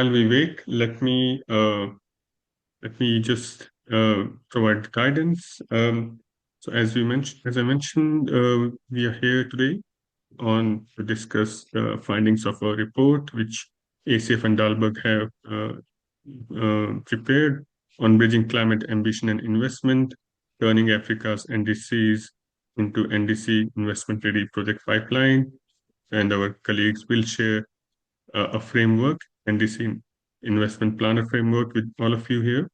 While we wait, let me just provide guidance. As I mentioned, we are here today on to discuss the findings of a report which ACF and Dalberg have prepared on bridging climate ambition and investment, turning Africa's NDCs into NDC investment ready project pipeline. And our colleagues will share a framework, NDC investment planner framework, with all of you here.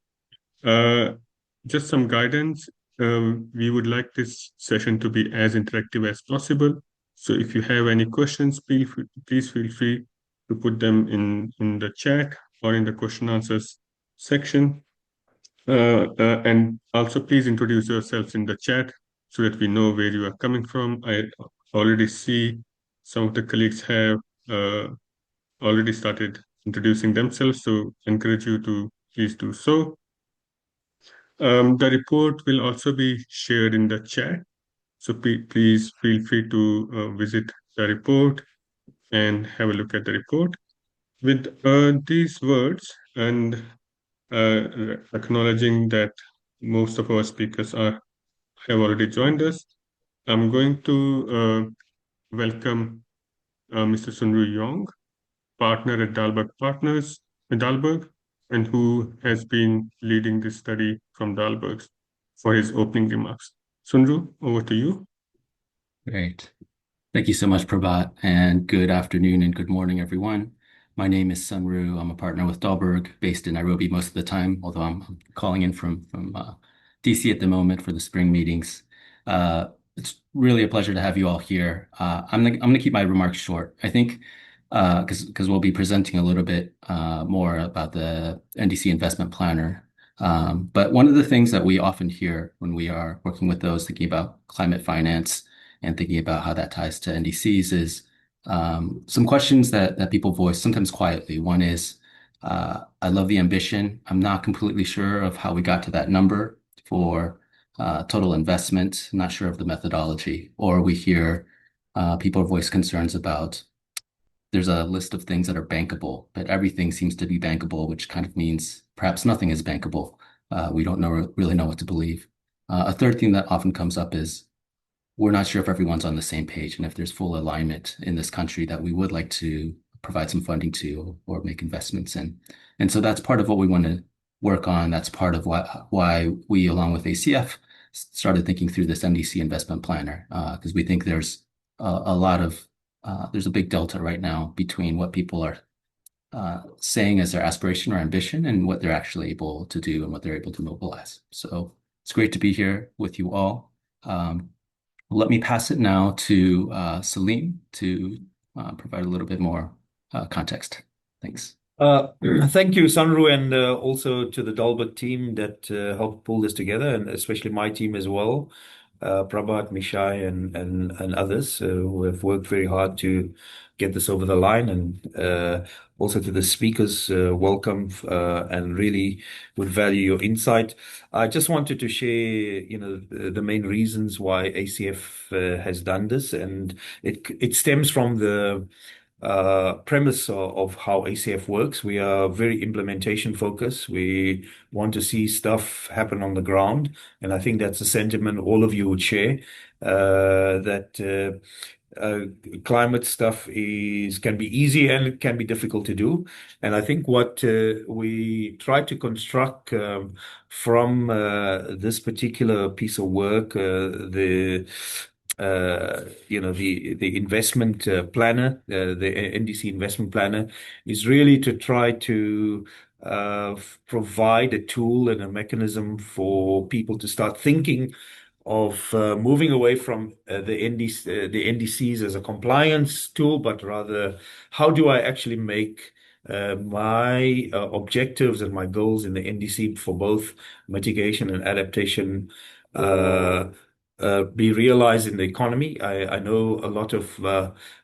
Just some guidance. We would like this session to be as interactive as possible. So if you have any questions, please feel free to put them in the chat or in the question answers section. And also please introduce yourselves in the chat so that we know where you are coming from. I already see some of the colleagues have already started introducing themselves, so encourage you to please do so. The report will also be shared in the chat, so please feel free to visit the report and have a look at the report. With these words and acknowledging that most of our speakers have already joined us, I'm going to welcome Mr. Sunru Yong, partner at Dalberg, and who has been leading this study from Dalberg, for his opening remarks. Sunru, over to you. Great. Thank you so much, Prabhat, and good afternoon and good morning, everyone. My name is Sunru. I'm a partner with Dalberg, based in Nairobi most of the time, although I'm calling in from DC at the moment for the spring meetings. It's really a pleasure to have you all here. I'm gonna keep my remarks short. I think because we'll be presenting a little bit more about the NDC investment planner. But one of the things that we often hear when we are working with those thinking about climate finance and thinking about how that ties to NDCs is some questions that people voice sometimes quietly. One is, I love the ambition. I'm not completely sure of how we got to that number for total investment. I'm not sure of the methodology. Or we hear people voice concerns about there's a list of things that are bankable, but everything seems to be bankable, which kind of means perhaps nothing is bankable. We don't really know what to believe. A third thing that often comes up is we're not sure if everyone's on the same page and if there's full alignment in this country that we would like to provide some funding to or make investments in. And so that's part of what we want to work on. That's part of why we, along with ACF, started thinking through this NDC investment planner, because we think there's there's a big delta right now between what people are saying as their aspiration or ambition and what they're actually able to do and what they're able to mobilize. So it's great to be here with you all. Let me pass it now to Salim to provide a little bit more context. Thanks. Thank you, Sunru, and also to the Dalberg team that helped pull this together, and especially my team as well, Prabhat, Mishai, and others who have worked very hard to get this over the line, and also to the speakers, welcome, and really would value your insight. I just wanted to share, the main reasons why ACF has done this, and it stems from the premise of how ACF works. We are very implementation focused. We want to see stuff happen on the ground, and I think that's a sentiment all of you would share. That climate stuff can be easy and it can be difficult to do. And I think what we try to construct from this particular piece of work, the investment planner, the NDC investment planner, is really to try to provide a tool and a mechanism for people to start thinking of moving away from the NDCs as a compliance tool, but rather how do I actually make my objectives and my goals in the NDC for both mitigation and adaptation be realized in the economy. I know a lot of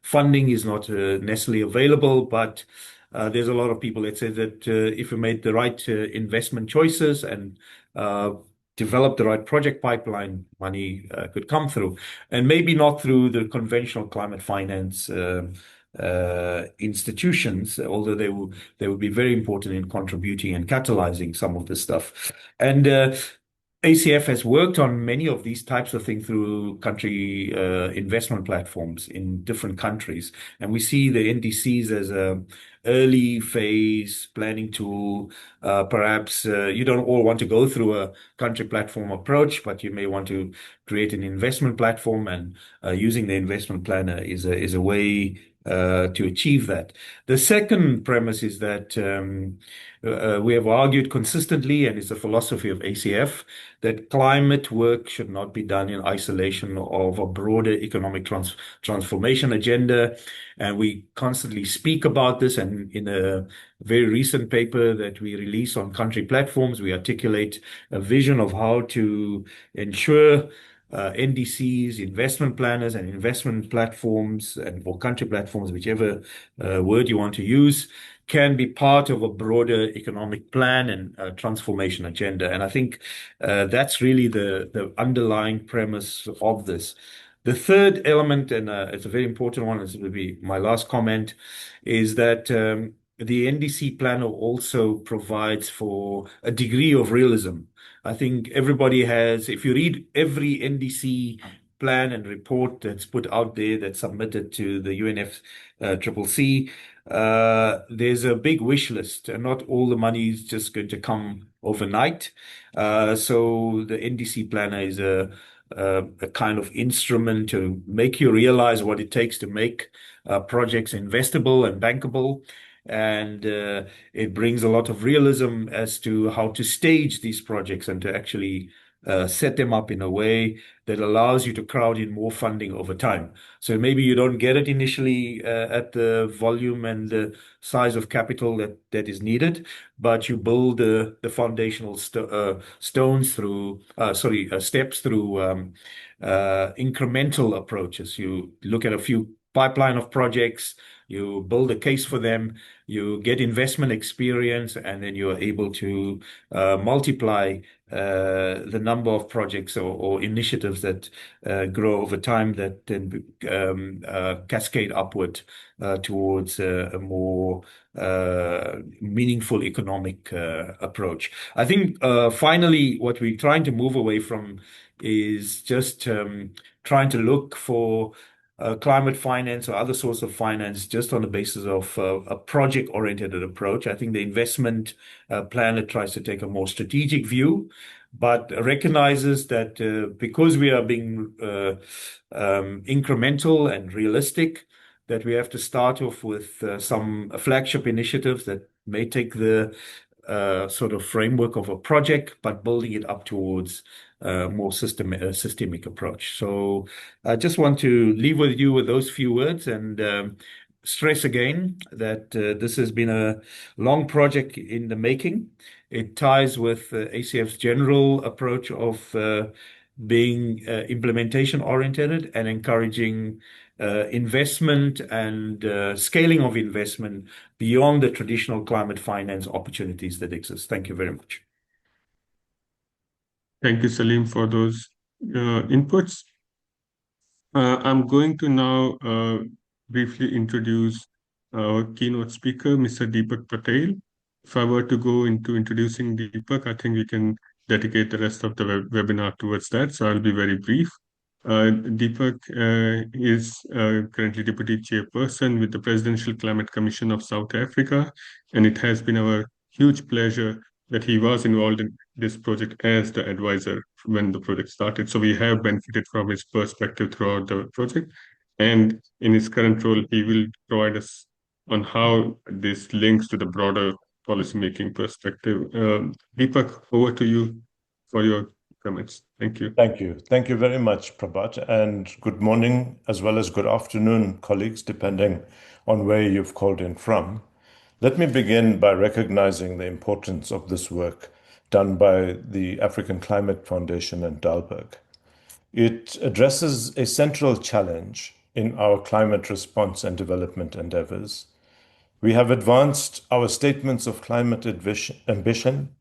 funding is not necessarily available, but there's a lot of people that say that if we made the right investment choices and develop the right project pipeline, money could come through, and maybe not through the conventional climate finance institutions, although they will be very important in contributing and catalyzing some of this stuff. And ACF has worked on many of these types of things through country investment platforms in different countries. And we see the NDCs as a early phase planning tool. Perhaps you don't all want to go through a country platform approach, but you may want to create an investment platform, and using the investment planner is a way to achieve that. The second premise is that we have argued consistently, and it's a philosophy of ACF, that climate work should not be done in isolation of a broader economic transformation agenda. And we constantly speak about this. And in a very recent paper that we release on country platforms, we articulate a vision of how to ensure NDCs, investment planners, and investment platforms, and or country platforms, whichever word you want to use, can be part of a broader economic plan and transformation agenda. And I think that's really the underlying premise of this. The third element, and it's a very important one, this will be my last comment, is that the NDC planner also provides for a degree of realism. I think everybody has, if you read every NDC plan and report that's put out there, that's submitted to the UNFCCC, there's a big wish list, and not all the money is just going to come overnight. So the NDC planner is a kind of instrument to make you realize what it takes to make projects investable and bankable. And it brings a lot of realism as to how to stage these projects and to actually set them up in a way that allows you to crowd in more funding over time. So maybe you don't get it initially at the volume and the size of capital that is needed, but you build the foundational stones through, steps through incremental approaches. You look at a few pipeline of projects, you build a case for them, you get investment experience, and then you're able to multiply the number of projects or initiatives that grow over time that then cascade upward towards a more meaningful economic approach. I think finally, what we're trying to move away from is just trying to look for climate finance or other sorts of finance just on the basis of a project-oriented approach. I think the investment planner tries to take a more strategic view, but recognizes that because we are being incremental and realistic, that we have to start off with some flagship initiatives that may take the sort of framework of a project, but building it up towards more systemic approach. So I just want to leave with you with those few words and stress again that this has been a long project in the making. It ties with ACF's general approach of being implementation oriented and encouraging investment and scaling of investment beyond the traditional climate finance opportunities that exist. Thank you very much. Thank you, Salim, for those inputs. I'm going to now briefly introduce our keynote speaker, Mr. Deepak Patel. If I were to go into introducing Deepak, I think we can dedicate the rest of the webinar towards that, so I'll be very brief. Deepak is currently Deputy Chairperson with the Presidential Climate Commission of South Africa, and it has been our huge pleasure that he was involved in this project as the advisor when the project started. So we have benefited from his perspective throughout the project. And in his current role, he will provide us on how this links to the broader policymaking perspective. Deepak, over to you for your comments. Thank you. Thank you. Thank you very much, Prabhat, and good morning as well as good afternoon, colleagues, depending on where you've called in from. Let me begin by recognizing the importance of this work done by the African Climate Foundation and Dalberg. It addresses a central challenge in our climate response and development endeavors. We have advanced our statements of climate ambition.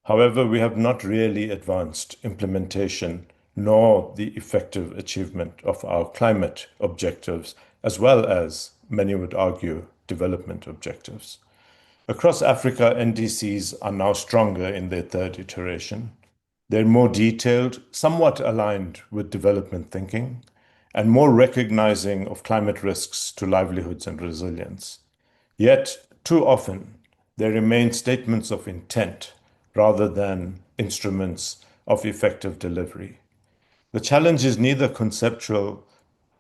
However, we have not really advanced implementation nor the effective achievement of our climate objectives, as well as many would argue, development objectives. Across Africa, NDCs are now stronger in their third iteration. They're more detailed, somewhat aligned with development thinking, and more recognizing of climate risks to livelihoods and resilience. Yet, too often, they remain statements of intent rather than instruments of effective delivery. The challenge is neither conceptual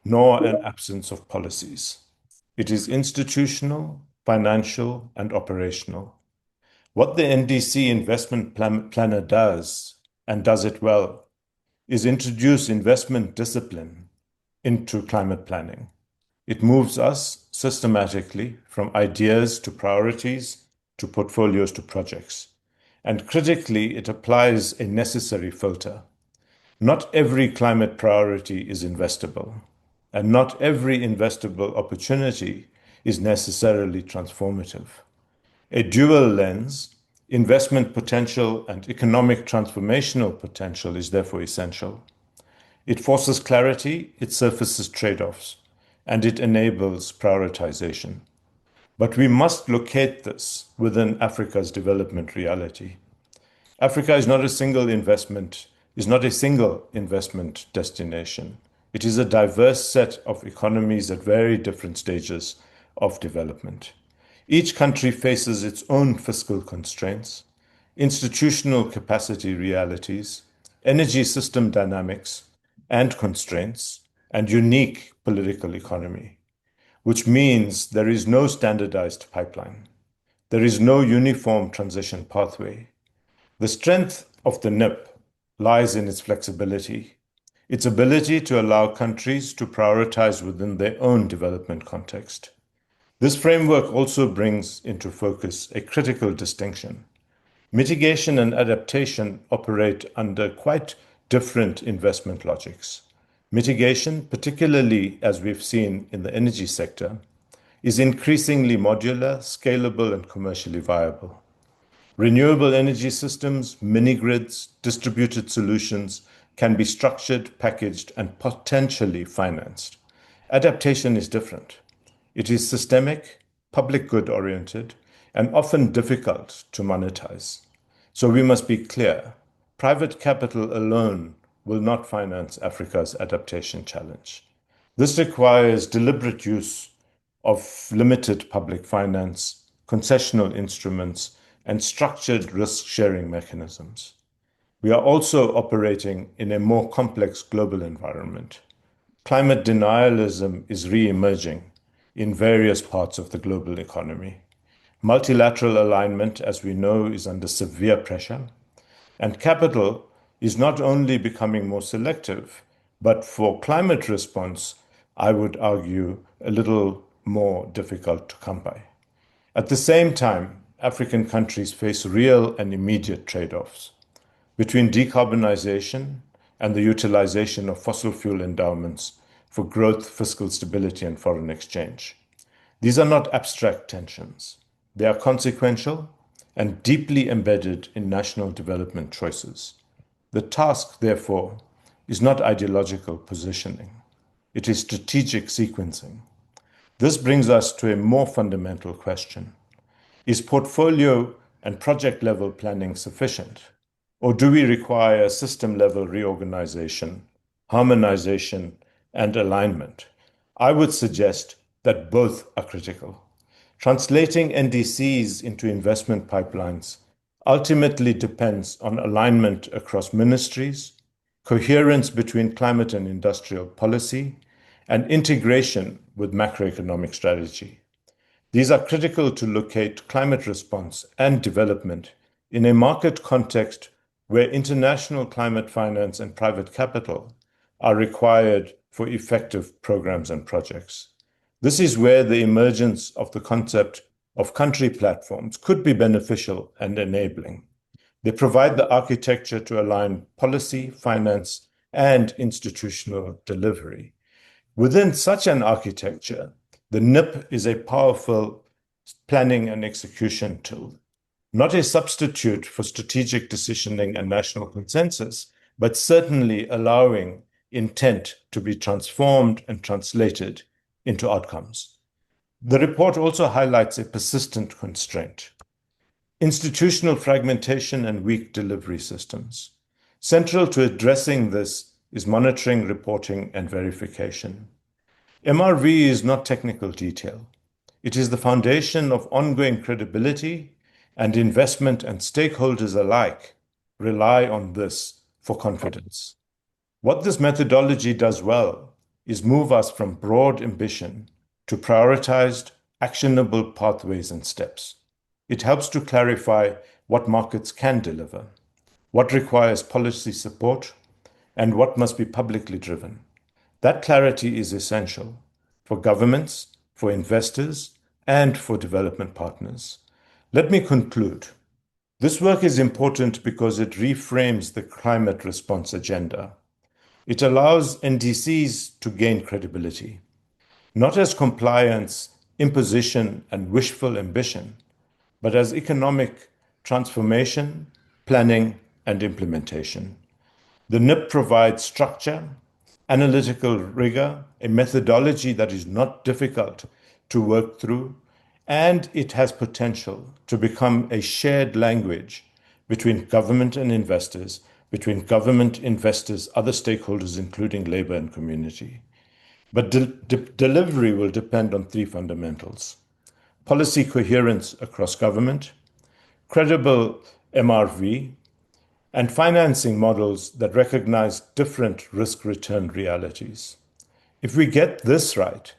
nor an absence of policies. It is institutional, financial, and operational. What the NDC investment planner does, and does it well, is introduce investment discipline into climate planning. It moves us systematically from ideas to priorities to portfolios to projects. And critically, it applies a necessary filter. Not every climate priority is investable, and not every investable opportunity is necessarily transformative. A dual lens, investment potential and economic transformational potential, is therefore essential. It forces clarity, it surfaces trade-offs, and it enables prioritization. But we must locate this within Africa's development reality. Africa is not a single investment destination. It is a diverse set of economies at very different stages of development. Each country faces its own fiscal constraints, institutional capacity realities, energy system dynamics and constraints, and unique political economy, which means there is no standardized pipeline. There is no uniform transition pathway. The strength of the NIP lies in its flexibility, its ability to allow countries to prioritize within their own development context. This framework also brings into focus a critical distinction. Mitigation and adaptation operate under quite different investment logics. Mitigation, particularly as we've seen in the energy sector, is increasingly modular, scalable, and commercially viable. Renewable energy systems, mini-grids, distributed solutions can be structured, packaged, and potentially financed. Adaptation is different. It is systemic, public good oriented, and often difficult to monetize. So we must be clear, private capital alone will not finance Africa's adaptation challenge. This requires deliberate use of limited public finance, concessional instruments, and structured risk-sharing mechanisms. We are also operating in a more complex global environment. Climate denialism is re-emerging in various parts of the global economy. Multilateral alignment, as we know, is under severe pressure, and capital is not only becoming more selective, but for climate response, I would argue, a little more difficult to come by. At the same time, African countries face real and immediate trade-offs between decarbonization and the utilization of fossil fuel endowments for growth, fiscal stability, and foreign exchange. These are not abstract tensions. They are consequential and deeply embedded in national development choices. The task, therefore, is not ideological positioning. It is strategic sequencing. This brings us to a more fundamental question. Is portfolio and project level planning sufficient? Or do we require system level reorganization, harmonization, and alignment? I would suggest that both are critical. Translating NDCs into investment pipelines ultimately depends on alignment across ministries, coherence between climate and industrial policy, and integration with macroeconomic strategy. These are critical to locate climate response and development in a market context where international climate finance and private capital are required for effective programs and projects. This is where the emergence of the concept of country platforms could be beneficial and enabling. They provide the architecture to align policy, finance, and institutional delivery. Within such an architecture, the NIP is a powerful planning and execution tool, not a substitute for strategic decisioning and national consensus, but certainly allowing intent to be transformed and translated into outcomes. The report also highlights a persistent constraint: institutional fragmentation and weak delivery systems. Central to addressing this is monitoring, reporting, and verification. MRV is not technical detail. It is the foundation of ongoing credibility, and investment and stakeholders alike rely on this for confidence. What this methodology does well is move us from broad ambition to prioritized, actionable pathways and steps. It helps to clarify what markets can deliver, what requires policy support, and what must be publicly driven. That clarity is essential for governments, for investors, and for development partners. Let me conclude. This work is important because it reframes the climate response agenda. It allows NDCs to gain credibility, not as compliance, imposition, and wishful ambition, but as economic transformation, planning, and implementation. The NIP provides structure, analytical rigor, a methodology that is not difficult to work through, and it has potential to become a shared language between government and investors, between government, investors, other stakeholders, including labor and community. But delivery will depend on three fundamentals: policy coherence across government, credible MRV, and financing models that recognize different risk-return realities. If we get this right,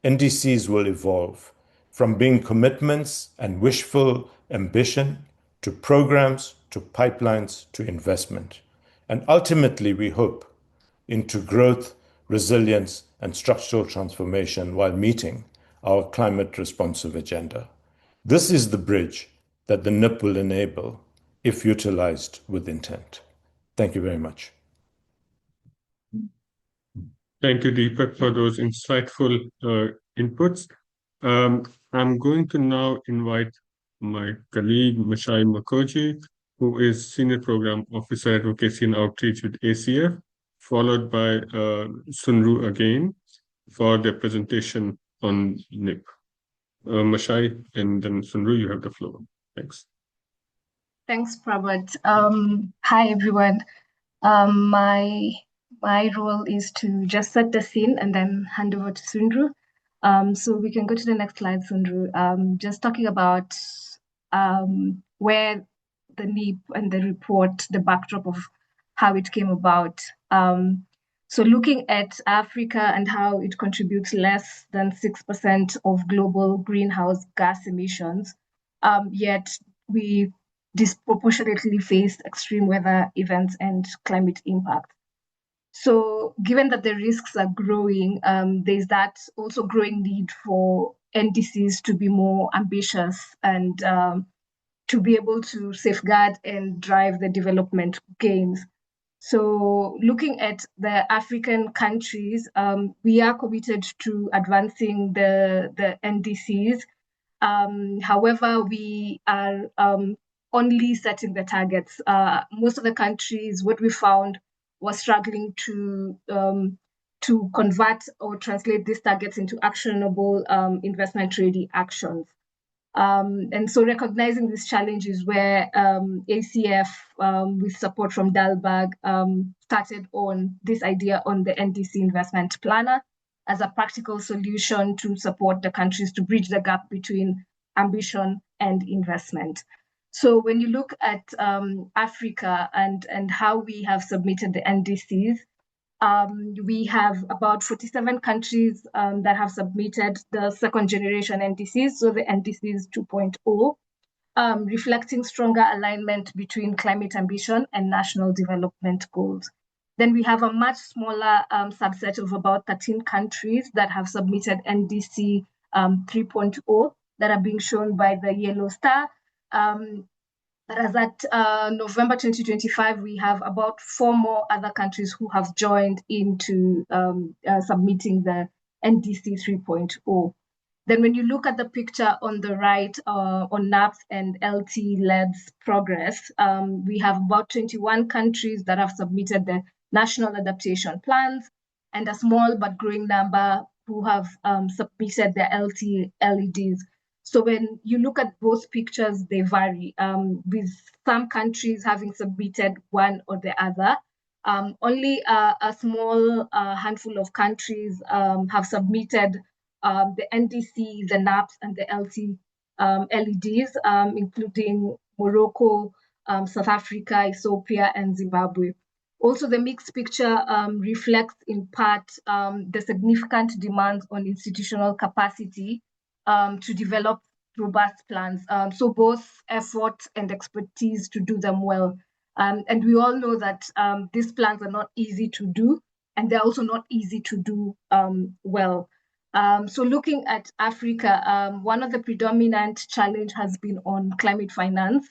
NDCs will evolve from being commitments and wishful ambition to programs, to pipelines, to investment, and ultimately, we hope, into growth, resilience, and structural transformation while meeting our climate responsive agenda. This is the bridge that the NIP will enable if utilized with intent. Thank you very much. Thank you, Deepak, for those insightful inputs. I'm going to now invite my colleague, Mashai Makoji, who is Senior Program Officer Advocacy and Outreach with ACF, followed by Sunru again for their presentation on NIP. Mashai and then Sunru, you have the floor. Thanks. Thanks, Prabhat. Hi, everyone. My role is to just set the scene and then hand over to Sundru. So we can go to the next slide, Sundru. Just talking about where the NIP and the report, the backdrop of how it came about. So looking at Africa and how it contributes less than 6% of global greenhouse gas emissions, yet we disproportionately face extreme weather events and climate impact. So given that the risks are growing, there's that also growing need for NDCs to be more ambitious and to be able to safeguard and drive the development gains. So looking at the African countries, we are committed to advancing the NDCs. However, we are only setting the targets. Most of the countries, what we found, was struggling to convert or translate these targets into actionable investment-ready actions. And so recognizing these challenges where ACF, with support from Dalberg, started on this idea on the NDC investment planner as a practical solution to support the countries to bridge the gap between ambition and investment. So when you look at Africa and how we have submitted the NDCs, we have about 47 countries that have submitted the second generation NDCs, so the NDCs 2.0, reflecting stronger alignment between climate ambition and national development goals. Then we have a much smaller subset of about 13 countries that have submitted NDC 3.0 that are being shown by the yellow star. As at November 2025, we have about 4 more other countries who have joined into submitting the NDC 3.0. Then when you look at the picture on the right on NAPS and LT-LED's progress, we have about 21 countries that have submitted the national adaptation plans and a small but growing number who have submitted their LEDs. So when you look at both pictures, they vary, with some countries having submitted one or the other. Only a small handful of countries have submitted the NDCs, the NAPs, and the LEDs, including Morocco, South Africa, Ethiopia, and Zimbabwe. Also, the mixed picture reflects in part the significant demands on institutional capacity to develop robust plans. So both effort and expertise to do them well. And we all know that these plans are not easy to do, and they're also not easy to do well. So looking at Africa, one of the predominant challenge has been on climate finance.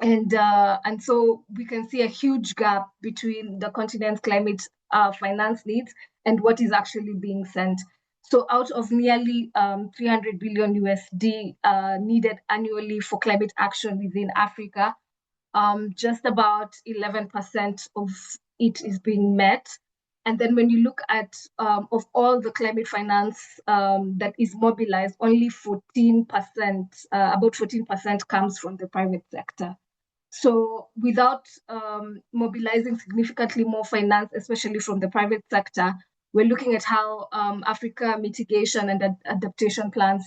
And so we can see a huge gap between the continent's climate finance needs and what is actually being sent. So out of nearly 300 billion USD needed annually for climate action within Africa, just about 11% of it is being met. And then when you look at of all the climate finance that is mobilized, only 14%, about 14% comes from the private sector. So without mobilizing significantly more finance, especially from the private sector, we're looking at how Africa mitigation and adaptation plans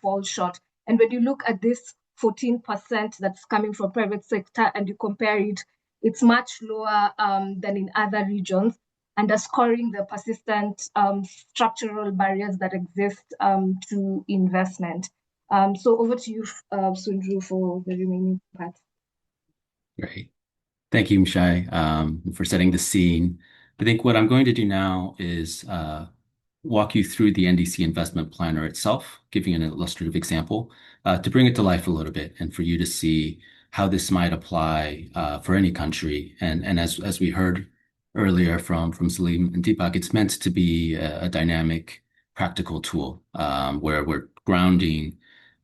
fall short. And when you look at this 14% that's coming from private sector and you compare it, it's much lower than in other regions, underscoring the persistent structural barriers that exist to investment. So over to you, Sundru, for the remaining part. Great. Thank you, Mshai, for setting the scene. I think what I'm going to do now is walk you through the NDC investment planner itself, giving an illustrative example to bring it to life a little bit and for you to see how this might apply for any country. And as we heard earlier from Salim and Deepak, it's meant to be a dynamic, practical tool where we're grounding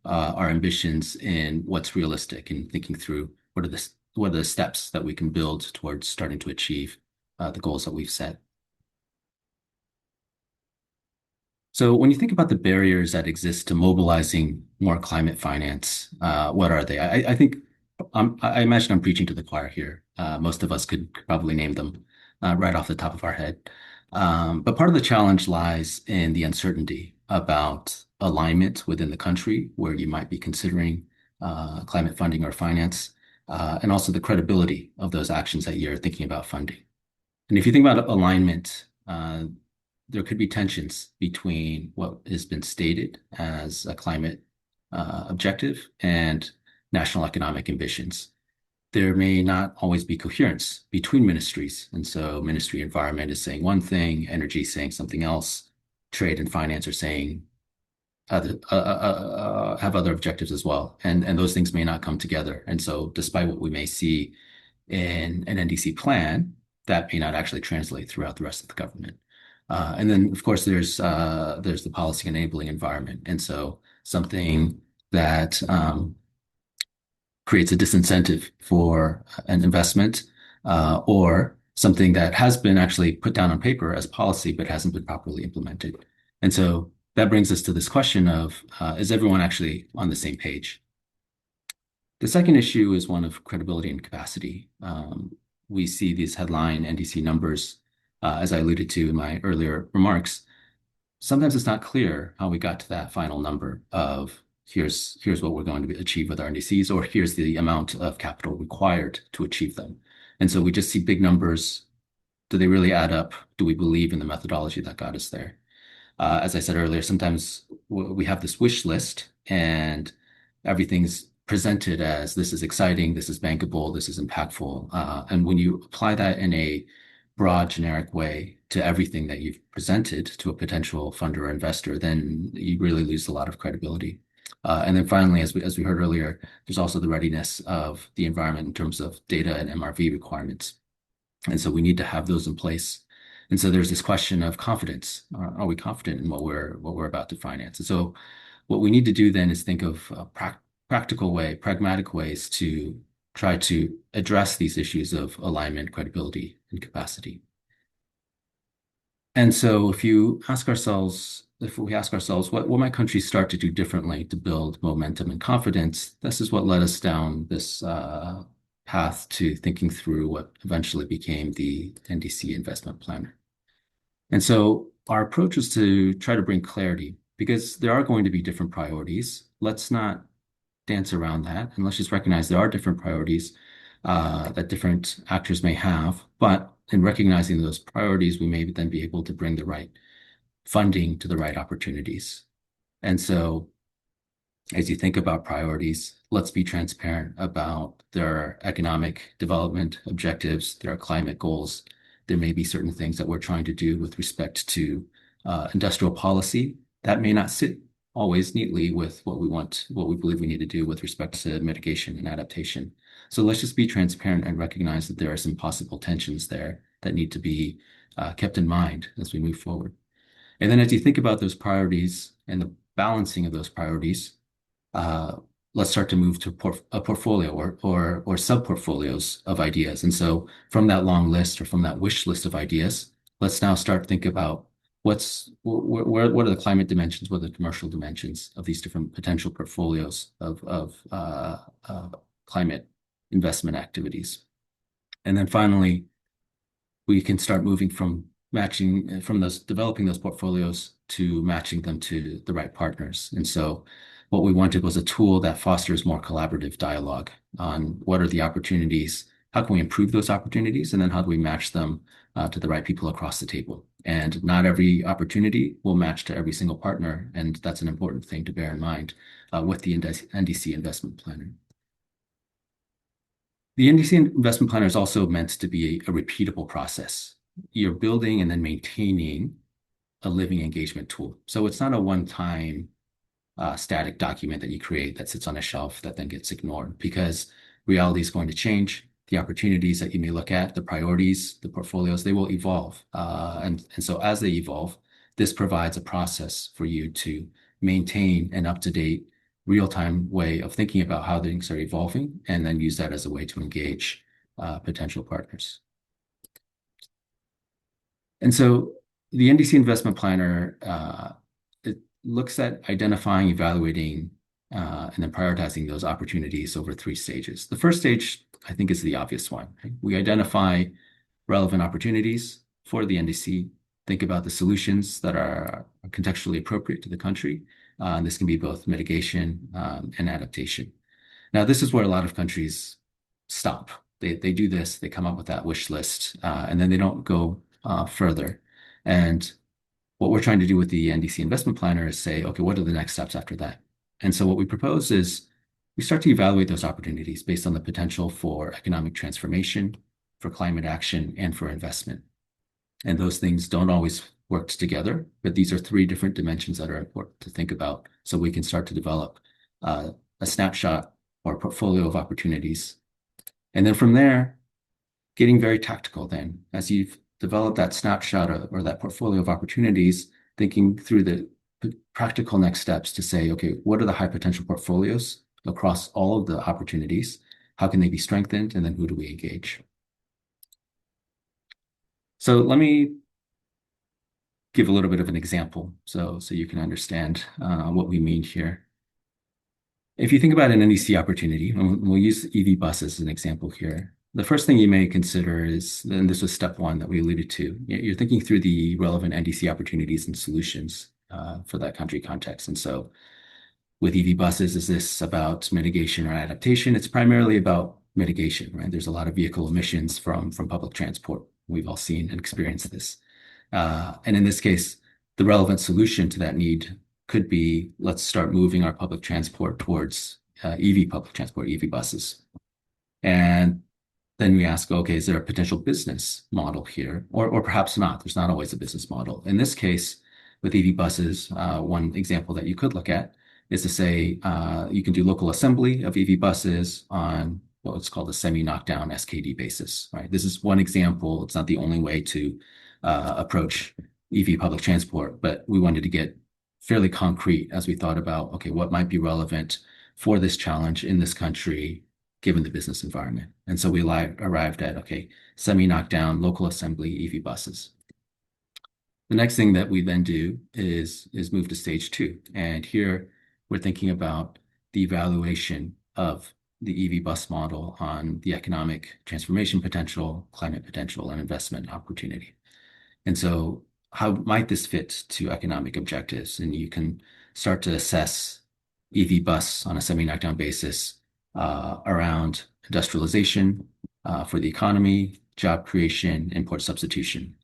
our ambitions in what's realistic and thinking through what are the steps that we can build towards starting to achieve the goals that we've set. So when you think about the barriers that exist to mobilizing more climate finance, what are they? I think I imagine I'm preaching to the choir here. Most of us could probably name them right off the top of our head. But part of the challenge lies in the uncertainty about alignment within the country where you might be considering climate funding or finance, and also the credibility of those actions that you're thinking about funding. And if you think about alignment, there could be tensions between what has been stated as a climate objective and national economic ambitions. There may not always be coherence between ministries. And so Ministry Environment is saying one thing, Energy is saying something else, Trade and Finance are saying have other objectives as well. And those things may not come together. And so despite what we may see in an NDC plan, that may not actually translate throughout the rest of the government. And then, of course, there's the policy enabling environment. And so something that creates a disincentive for an investment or something that has been actually put down on paper as policy but hasn't been properly implemented. And so that brings us to this question of, is everyone actually on the same page? The second issue is one of credibility and capacity. We see these headline NDC numbers, as I alluded to in my earlier remarks. Sometimes it's not clear how we got to that final number of here's what we're going to achieve with our NDCs, or here's the amount of capital required to achieve them. And so we just see big numbers. Do they really add up? Do we believe in the methodology that got us there? As I said earlier, sometimes we have this wish list and everything's presented as this is exciting, this is bankable, this is impactful. And when you apply that in a broad, generic way to everything that you've presented to a potential funder or investor, then you really lose a lot of credibility. And then finally, as we heard earlier, there's also the readiness of the environment in terms of data and MRV requirements. And so we need to have those in place. And so there's this question of confidence. Are we confident in what we're about to finance? And so what we need to do then is think of pragmatic ways to try to address these issues of alignment, credibility, and capacity. And so if we ask ourselves, what might countries start to do differently to build momentum and confidence? This is what led us down this path to thinking through what eventually became the NDC investment planner. And so our approach was to try to bring clarity because there are going to be different priorities. Let's not dance around that, and let's just recognize there are different priorities that different actors may have. But in recognizing those priorities, we may then be able to bring the right funding to the right opportunities. And so as you think about priorities, let's be transparent about their economic development objectives, their climate goals. There may be certain things that we're trying to do with respect to industrial policy that may not sit always neatly with what we believe we need to do with respect to mitigation and adaptation. So let's just be transparent and recognize that there are some possible tensions there that need to be kept in mind as we move forward. And then as you think about those priorities and the balancing of those priorities, let's start to move to a portfolio or sub-portfolios of ideas. And so from that long list or from that wish list of ideas, let's now start think about what are the climate dimensions, what are the commercial dimensions of these different potential portfolios of climate investment activities. And then finally, we can start moving from developing those portfolios to matching them to the right partners. And so what we wanted was a tool that fosters more collaborative dialogue on what are the opportunities, how can we improve those opportunities, and then how do we match them to the right people across the table. And not every opportunity will match to every single partner, and that's an important thing to bear in mind with the NDC investment planner. The NDC investment planner is also meant to be a repeatable process. You're building and then maintaining a living engagement tool. So it's not a one-time static document that you create that sits on a shelf that then gets ignored, because reality is going to change. The opportunities that you may look at, the priorities, the portfolios, they will evolve. And so as they evolve, this provides a process for you to maintain an up-to-date, real-time way of thinking about how things are evolving, and then use that as a way to engage potential partners. And so the NDC investment planner, it looks at identifying, evaluating, and then prioritizing those opportunities over 3 stages. The first stage, I think, is the obvious one. Right? We identify relevant opportunities for the NDC, think about the solutions that are contextually appropriate to the country. And this can be both mitigation and adaptation. Now, this is where a lot of countries stop. They do this, they come up with that wish list, and then they don't go further. And what we're trying to do with the NDC investment planner is say, okay, what are the next steps after that? And so what we propose is we start to evaluate those opportunities based on the potential for economic transformation, for climate action, and for investment. And those things don't always work together, but these are 3 different dimensions that are important to think about, so we can start to develop a snapshot or a portfolio of opportunities. And then from there, getting very tactical then, as you've developed that snapshot or that portfolio of opportunities, thinking through the practical next steps to say, okay, what are the high potential portfolios across all of the opportunities? How can they be strengthened? And then who do we engage? So let me give a little bit of an example so you can understand what we mean here. If you think about an NDC opportunity, and we'll use EV buses as an example here, the first thing you may consider is, and this was step 1 that we alluded to, you're thinking through the relevant NDC opportunities and solutions for that country context. And so with EV buses, is this about mitigation or adaptation? It's primarily about mitigation, right? There's a lot of vehicle emissions from public transport. We've all seen and experienced this. And in this case, the relevant solution to that need could be, let's start moving our public transport towards EV public transport, EV buses. And then we ask, okay, is there a potential business model here? Or perhaps not. There's not always a business model. In this case, with EV buses, one example that you could look at is to say you can do local assembly of EV buses on what's called a semi-knockdown SKD basis, right? This is one example. It's not the only way to approach EV public transport, but we wanted to get fairly concrete as we thought about, okay, what might be relevant for this challenge in this country, given the business environment. And so we arrived at, okay, semi-knockdown local assembly EV buses. The next thing that we then do is move to stage 2. And here we're thinking about the evaluation of the EV bus model on the economic transformation potential, climate potential, and investment opportunity. And so how might this fit to economic objectives? And you can start to assess EV bus on a semi-knockdown basis around industrialization for the economy, job creation, import substitution.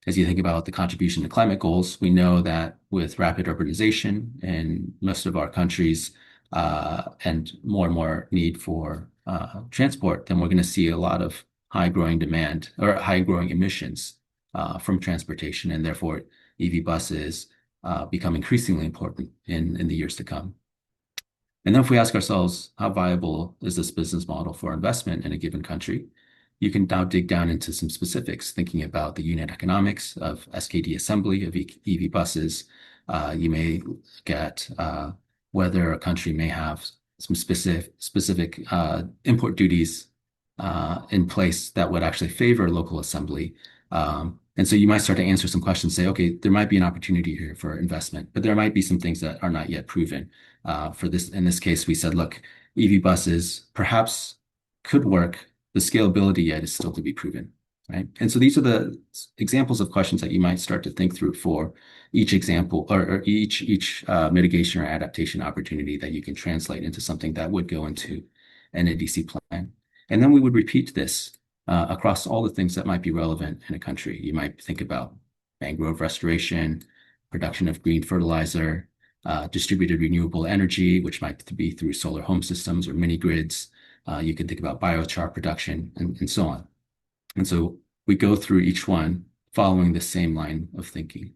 As you think about the contribution to climate goals, we know that with rapid urbanization in most of our countries and more need for transport, then we're going to see a lot of high growing demand or high growing emissions from transportation, and therefore EV buses become increasingly important in the years to come. And then if we ask ourselves, how viable is this business model for investment in a given country? You can now dig down into some specifics, thinking about the unit economics of SKD assembly of EV buses. You may get whether a country may have some specific import duties in place that would actually favor local assembly. And so you might start to answer some questions, say, okay, there might be an opportunity here for investment, but there might be some things that are not yet proven. In this case, we said, look, EV buses perhaps could work. The scalability yet is still to be proven, right? And so these are the examples of questions that you might start to think through for each example or each mitigation or adaptation opportunity that you can translate into something that would go into an NDC plan. And then we would repeat this across all the things that might be relevant in a country. You might think about mangrove restoration, production of green fertilizer, distributed renewable energy, which might be through solar home systems or mini grids. You can think about biochar production and so on. And so we go through each one following the same line of thinking.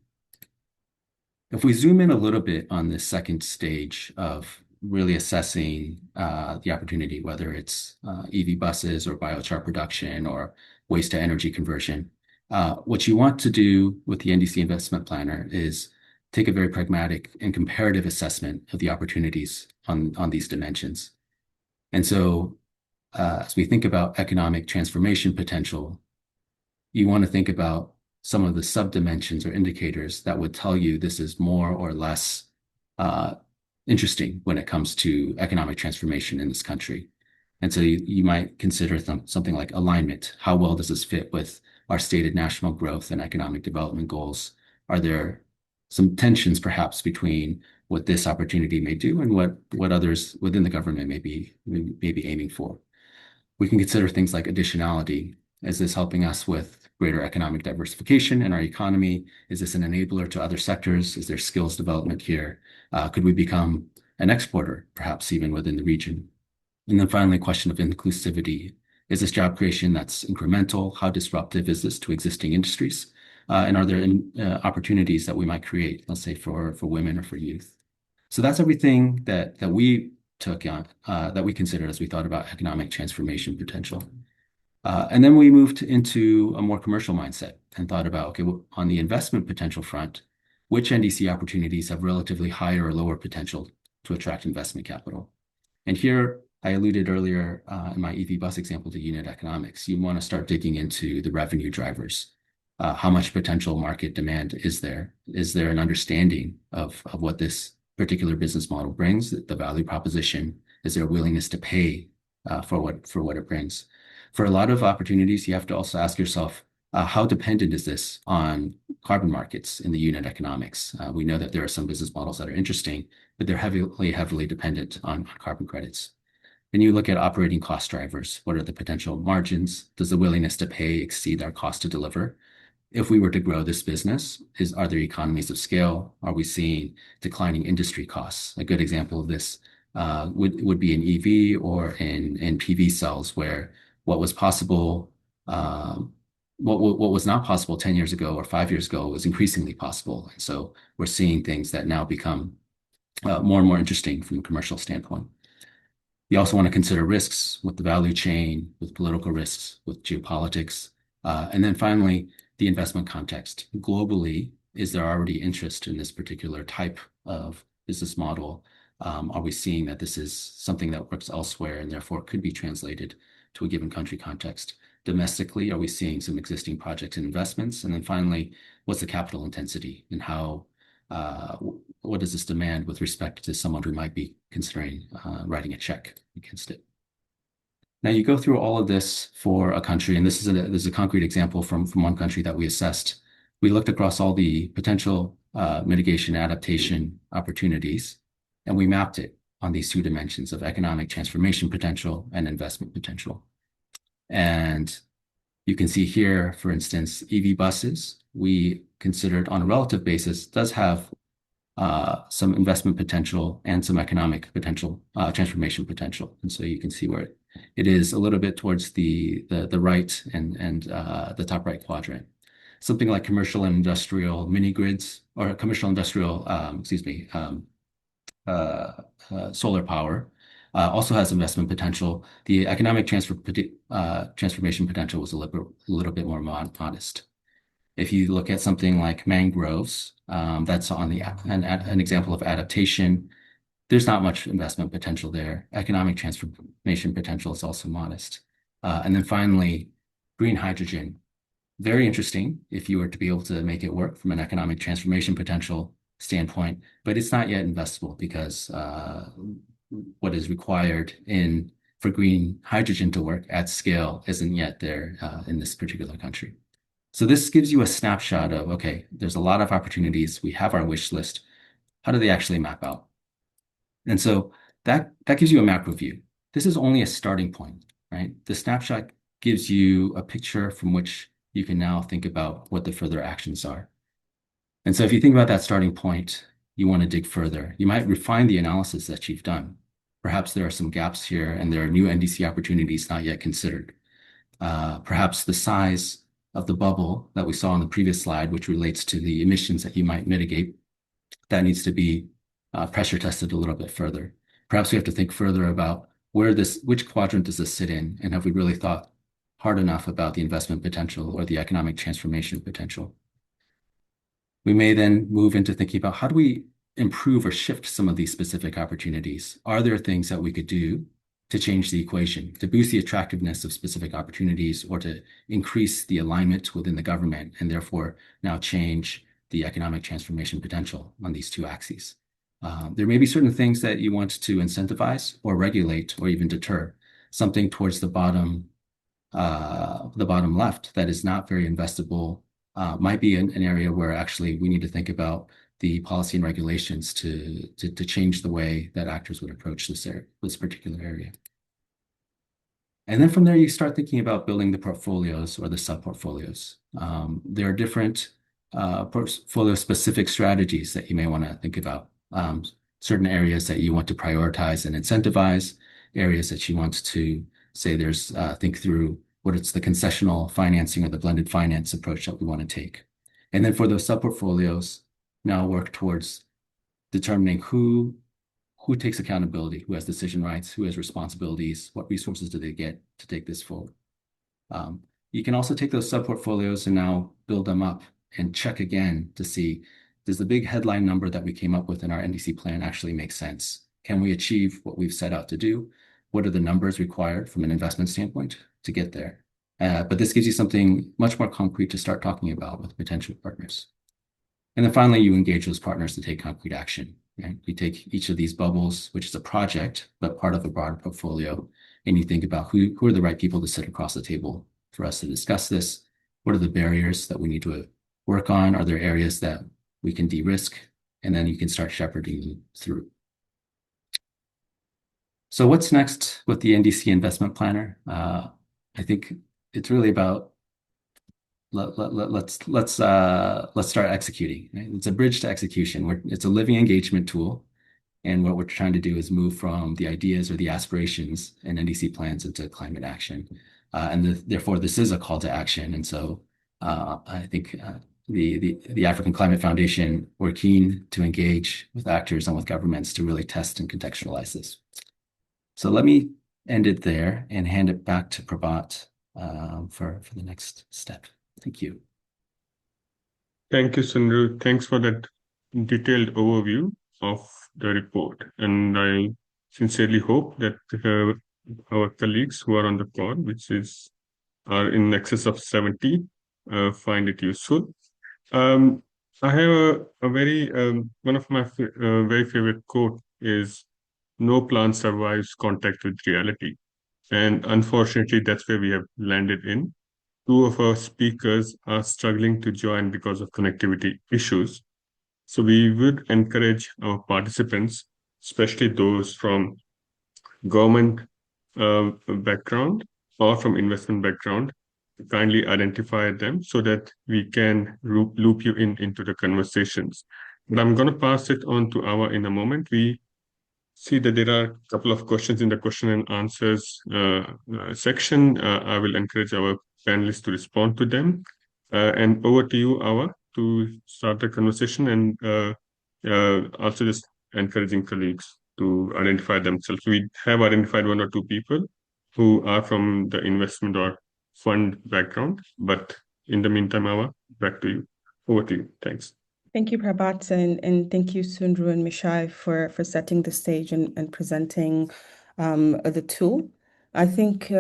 If we zoom in a little bit on this second stage of really assessing the opportunity, whether it's EV buses or biochar production or waste to energy conversion, what you want to do with the NDC investment planner is take a very pragmatic and comparative assessment of the opportunities on these dimensions. And so as we think about economic transformation potential, you want to think about some of the subdimensions or indicators that would tell you this is more or less interesting when it comes to economic transformation in this country. And so you might consider something like alignment. How well does this fit with our stated national growth and economic development goals? Are there some tensions perhaps between what this opportunity may do and what others within the government may be aiming for? We can consider things like additionality. Is this helping us with greater economic diversification in our economy? Is this an enabler to other sectors? Is there skills development here? Could we become an exporter, perhaps even within the region? And then finally, a question of inclusivity. Is this job creation that's incremental? How disruptive is this to existing industries? And are there opportunities that we might create, let's say for women or for youth? So that's everything that we took on, that we considered as we thought about economic transformation potential. And then we moved into a more commercial mindset and thought about, okay, well, on the investment potential front, which NDC opportunities have relatively higher or lower potential to attract investment capital? And here, I alluded earlier in my EV bus example to unit economics. You want to start digging into the revenue drivers. How much potential market demand is there? Is there an understanding of what this particular business model brings, the value proposition? Is there a willingness to pay for what it brings? For a lot of opportunities, you have to also ask yourself, how dependent is this on carbon markets in the unit economics? We know that there are some business models that are interesting, but they're heavily dependent on carbon credits. Then you look at operating cost drivers. What are the potential margins? Does the willingness to pay exceed our cost to deliver? If we were to grow this business, are there economies of scale? Are we seeing declining industry costs? A good example of this would be in EV or in PV cells, where what was possible, what was not possible 10 years ago or 5 years ago was increasingly possible. And so we're seeing things that now become more and more interesting from a commercial standpoint. You also want to consider risks with the value chain, with political risks, with geopolitics. And then finally, the investment context. Globally, is there already interest in this particular type of business model? Are we seeing that this is something that works elsewhere and therefore could be translated to a given country context? domestically, are we seeing some existing projects and investments? And then finally, what's the capital intensity and how what does this demand with respect to someone who might be considering writing a check against it? Now you go through all of this for a country, and this is a concrete example from one country that we assessed. We looked across all the potential mitigation adaptation opportunities, and we mapped it on these two dimensions of economic transformation potential and investment potential. And you can see here, for instance, EV buses, we considered on a relative basis, does have some investment potential and some economic potential, transformation potential. And so you can see where it is a little bit towards the right and the top right quadrant. Something like commercial and industrial mini grids or commercial industrial, solar power also has investment potential. The economic transformation potential was a little bit more modest. If you look at something like mangroves, that's on an example of adaptation. There's not much investment potential there. Economic transformation potential is also modest. And then finally, green hydrogen. Very interesting if you were to be able to make it work from an economic transformation potential standpoint, but it's not yet investable because what is required for green hydrogen to work at scale isn't yet there in this particular country. So this gives you a snapshot of, okay, there's a lot of opportunities. We have our wish list. How do they actually map out? And so that gives you a macro view. This is only a starting point, right? The snapshot gives you a picture from which you can now think about what the further actions are. And so if you think about that starting point, you want to dig further. You might refine the analysis that you've done. Perhaps there are some gaps here and there are new NDC opportunities not yet considered. Perhaps the size of the bubble that we saw on the previous slide, which relates to the emissions that you might mitigate, that needs to be pressure tested a little bit further. Perhaps we have to think further about which quadrant does this sit in, and have we really thought hard enough about the investment potential or the economic transformation potential? We may then move into thinking about how do we improve or shift some of these specific opportunities? Are there things that we could do to change the equation, to boost the attractiveness of specific opportunities, or to increase the alignment within the government and therefore now change the economic transformation potential on these two axes? There may be certain things that you want to incentivize or regulate or even deter. Something towards the bottom left that is not very investable might be an area where actually we need to think about the policy and regulations to change the way that actors would approach this particular area. And then from there, you start thinking about building the portfolios or the sub-portfolios. There are different portfolio-specific strategies that you may want to think about. Certain areas that you want to prioritize and incentivize, areas that you want to say think through what it's the concessional financing or the blended finance approach that we want to take. And then for those sub-portfolios, now work towards determining who takes accountability, who has decision rights, who has responsibilities, what resources do they get to take this forward. You can also take those sub-portfolios and now build them up and check again to see, does the big headline number that we came up with in our NDC plan actually make sense? Can we achieve what we've set out to do? What are the numbers required from an investment standpoint to get there? But this gives you something much more concrete to start talking about with potential partners. And then finally, you engage those partners to take concrete action. Right? You take each of these bubbles, which is a project, but part of a broader portfolio, and you think about who are the right people to sit across the table for us to discuss this. What are the barriers that we need to work on? Are there areas that we can de-risk? And then you can start shepherding them through. So what's next with the NDC investment planner? I think it's really about let's start executing. Right? It's a bridge to execution. It's a living engagement tool, and what we're trying to do is move from the ideas or the aspirations and NDC plans into climate action, and therefore this is a call to action. And so I think the African Climate Foundation, we're keen to engage with actors and with governments to really test and contextualize this. So let me end it there and hand it back to Prabhat for the next step. Thank you. Thank you, Sandru. Thanks for that detailed overview of the report. And I sincerely hope that our colleagues who are on the call, which is are in excess of 70 find it useful. I have a very one of my very favorite quote is, "No plan survives contact with reality," and unfortunately, that's where we have landed in. Two of our speakers are struggling to join because of connectivity issues. So we would encourage our participants, especially those from government background or from investment background, to kindly identify them so that we can loop you into the conversations. But I'm going to pass it on to Awa in a moment. We see that there are a couple of questions in the question and answers section. I will encourage our panelists to respond to them. And over to you, Awa, to start the conversation, and also just encouraging colleagues to identify themselves. We have identified one or two people who are from the investment or fund background, but in the meantime, Awa, back to you. Over to you. Thanks. Thank you, Prabhat, and thank you, Sundru and Mishai, for setting the stage and presenting the tool. I think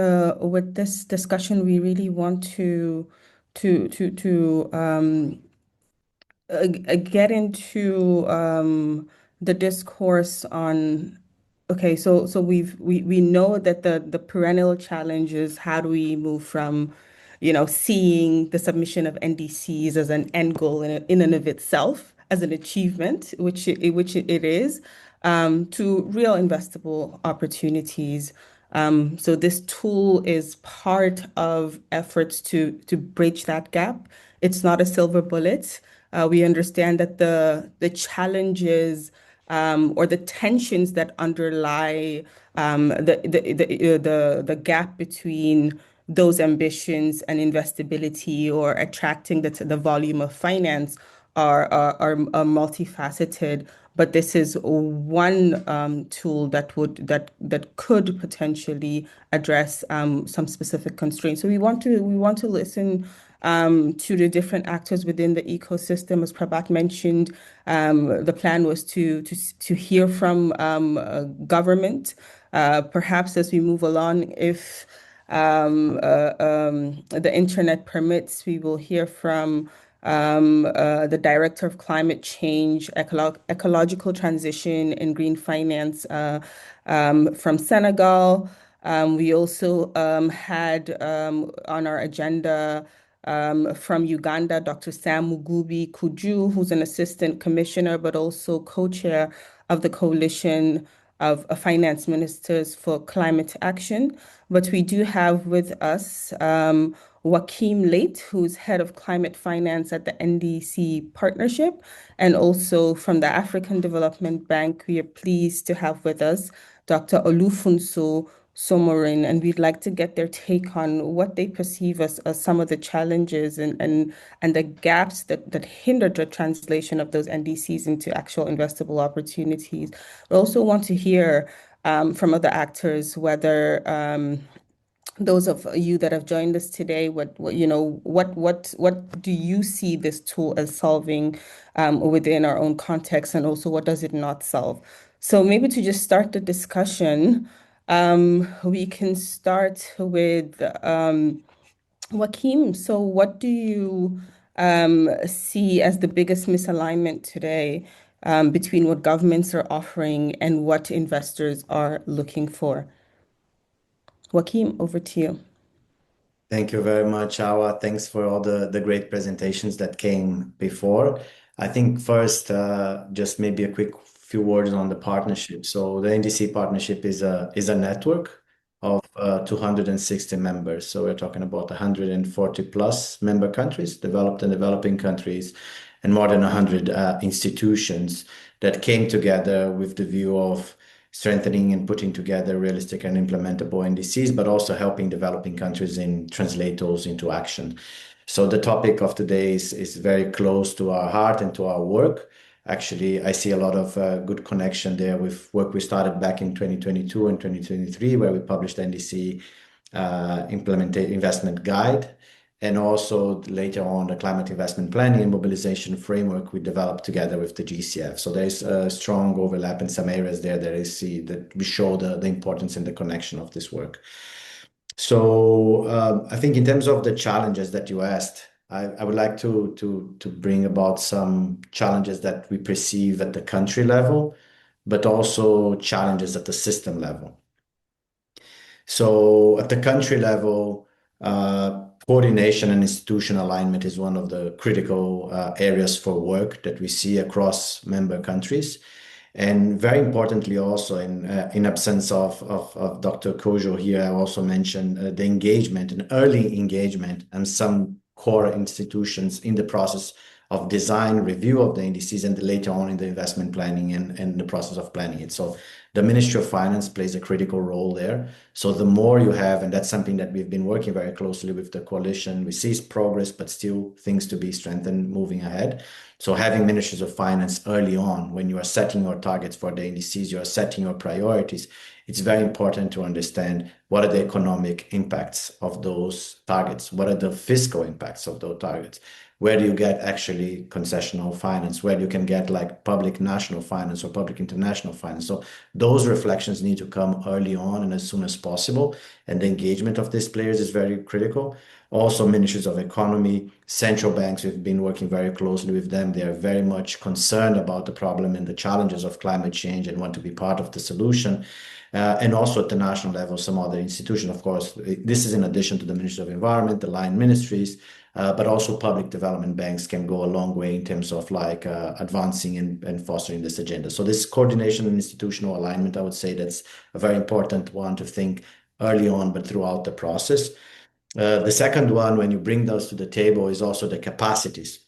with this discussion, we really want to get into the discourse on. Okay, so we know that the perennial challenge is how do we move from, seeing the submission of NDCs as an end goal in and of itself, as an achievement, which it is, to real investable opportunities. So this tool is part of efforts to bridge that gap. It's not a silver bullet. We understand that the challenges or the tensions that underlie the gap between those ambitions and investability or attracting the volume of finance are multifaceted. But this is one tool that could potentially address some specific constraints. So we want to listen to the different actors within the ecosystem. As Prabhat mentioned, the plan was to hear from government. Perhaps as we move along, if the internet permits, we will hear from the Director of Climate Change, Ecological Transition and Green Finance from Senegal. We also had on our agenda from Uganda, Dr. Sam Mugubi Kuju, who's an assistant commissioner, but also co-chair of the Coalition of Finance Ministers for Climate Action. But we do have with us Joachim Late, who's head of climate finance at the NDC partnership, and also from the African Development Bank, we are pleased to have with us Dr. Olufunso Somorin, and we'd like to get their take on what they perceive as some of the challenges and the gaps that hinder the translation of those NDCs into actual investable opportunities. We also want to hear from other actors whether those of you that have joined us today, what do you see this tool as solving within our own context, and also what does it not solve? So maybe to just start the discussion, we can start with Joachim. So what do you see as the biggest misalignment today between what governments are offering and what investors are looking for? Joachim, over to you. Thank you very much, Awa. Thanks for all the great presentations that came before. I think first, just maybe a quick few words on the partnership. So the NDC partnership is a network of 260 members. So we're talking about 140 plus member countries, developed and developing countries, and more than 100 institutions that came together with the view of strengthening and putting together realistic and implementable NDCs, but also helping developing countries translate those into action. So the topic of today is very close to our heart and to our work. Actually, I see a lot of good connection there with work we started back in 2022 and 2023, where we published NDC investment guide. And also later on, the climate investment planning and mobilization framework we developed together with the GCF. So there's a strong overlap in some areas there that I see that we show the importance and the connection of this work. I think in terms of the challenges that you asked, I would like to bring about some challenges that we perceive at the country level, but also challenges at the system level. So at the country level, coordination and institutional alignment is one of the critical areas for work that we see across member countries. And very importantly, also in absence of Dr. Kojo here, I also mentioned the engagement and early engagement and some core institutions in the process of design review of the NDCs and later on in the investment planning and the process of planning it. So the Ministry of Finance plays a critical role there. So the more you have, and that's something that we've been working very closely with the coalition, we see progress, but still things to be strengthened moving ahead. So having ministries of finance early on, when you are setting your targets for the NDCs, you are setting your priorities, it's very important to understand what are the economic impacts of those targets? What are the fiscal impacts of those targets? Where do you get actually concessional finance? Where you can get like public national finance or public international finance? So those reflections need to come early on and as soon as possible. And the engagement of these players is very critical. Also, ministries of economy, central banks, we've been working very closely with them. They are very much concerned about the problem and the challenges of climate change and want to be part of the solution. And also at the national level, some other institutions, of course, this is in addition to the Ministry of Environment, the line ministries, but also public development banks can go a long way in terms of like advancing and fostering this agenda. So this coordination and institutional alignment, I would say that's a very important one to think early on, but throughout the process. The second one, when you bring those to the table, is also the capacities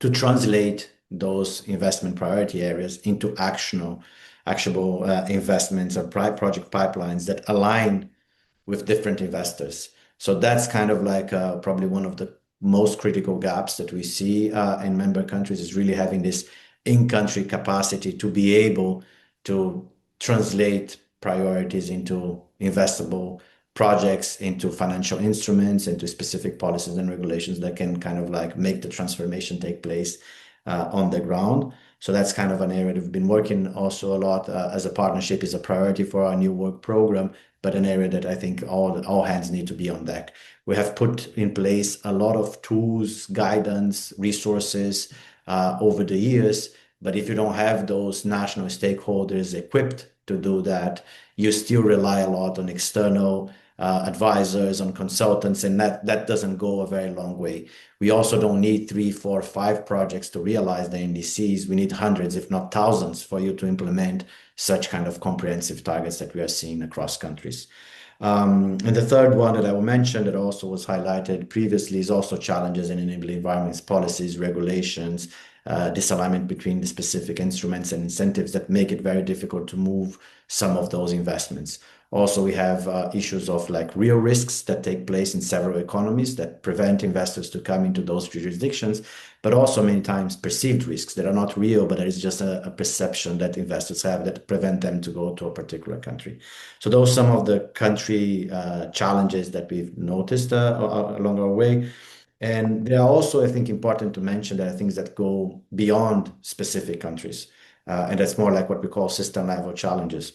to translate those investment priority areas into actionable investments or project pipelines that align with different investors. So that's kind of like probably one of the most critical gaps that we see in member countries is really having this in-country capacity to be able to translate priorities into investable projects, into financial instruments, into specific policies and regulations that can kind of like make the transformation take place on the ground. So that's kind of an area that we've been working also a lot as a partnership is a priority for our new work program, but an area that I think all hands need to be on deck. We have put in place a lot of tools, guidance, resources over the years, but if you don't have those national stakeholders equipped to do that, you still rely a lot on external advisors, on consultants, and that doesn't go a very long way. We also don't need 3, 4, 5 projects to realize the NDCs. We need hundreds, if not thousands, for you to implement such kind of comprehensive targets that we are seeing across countries. And the third one that I will mention that also was highlighted previously is also challenges in enabling environments, policies, regulations, disalignment between the specific instruments and incentives that make it very difficult to move some of those investments. Also, we have issues of like real risks that take place in several economies that prevent investors to come into those jurisdictions, but also many times perceived risks that are not real, but there is just a perception that investors have that prevent them to go to a particular country. So those are some of the country challenges that we've noticed along our way. And they are also, I think, important to mention that are things that go beyond specific countries. And that's more like what we call system level challenges.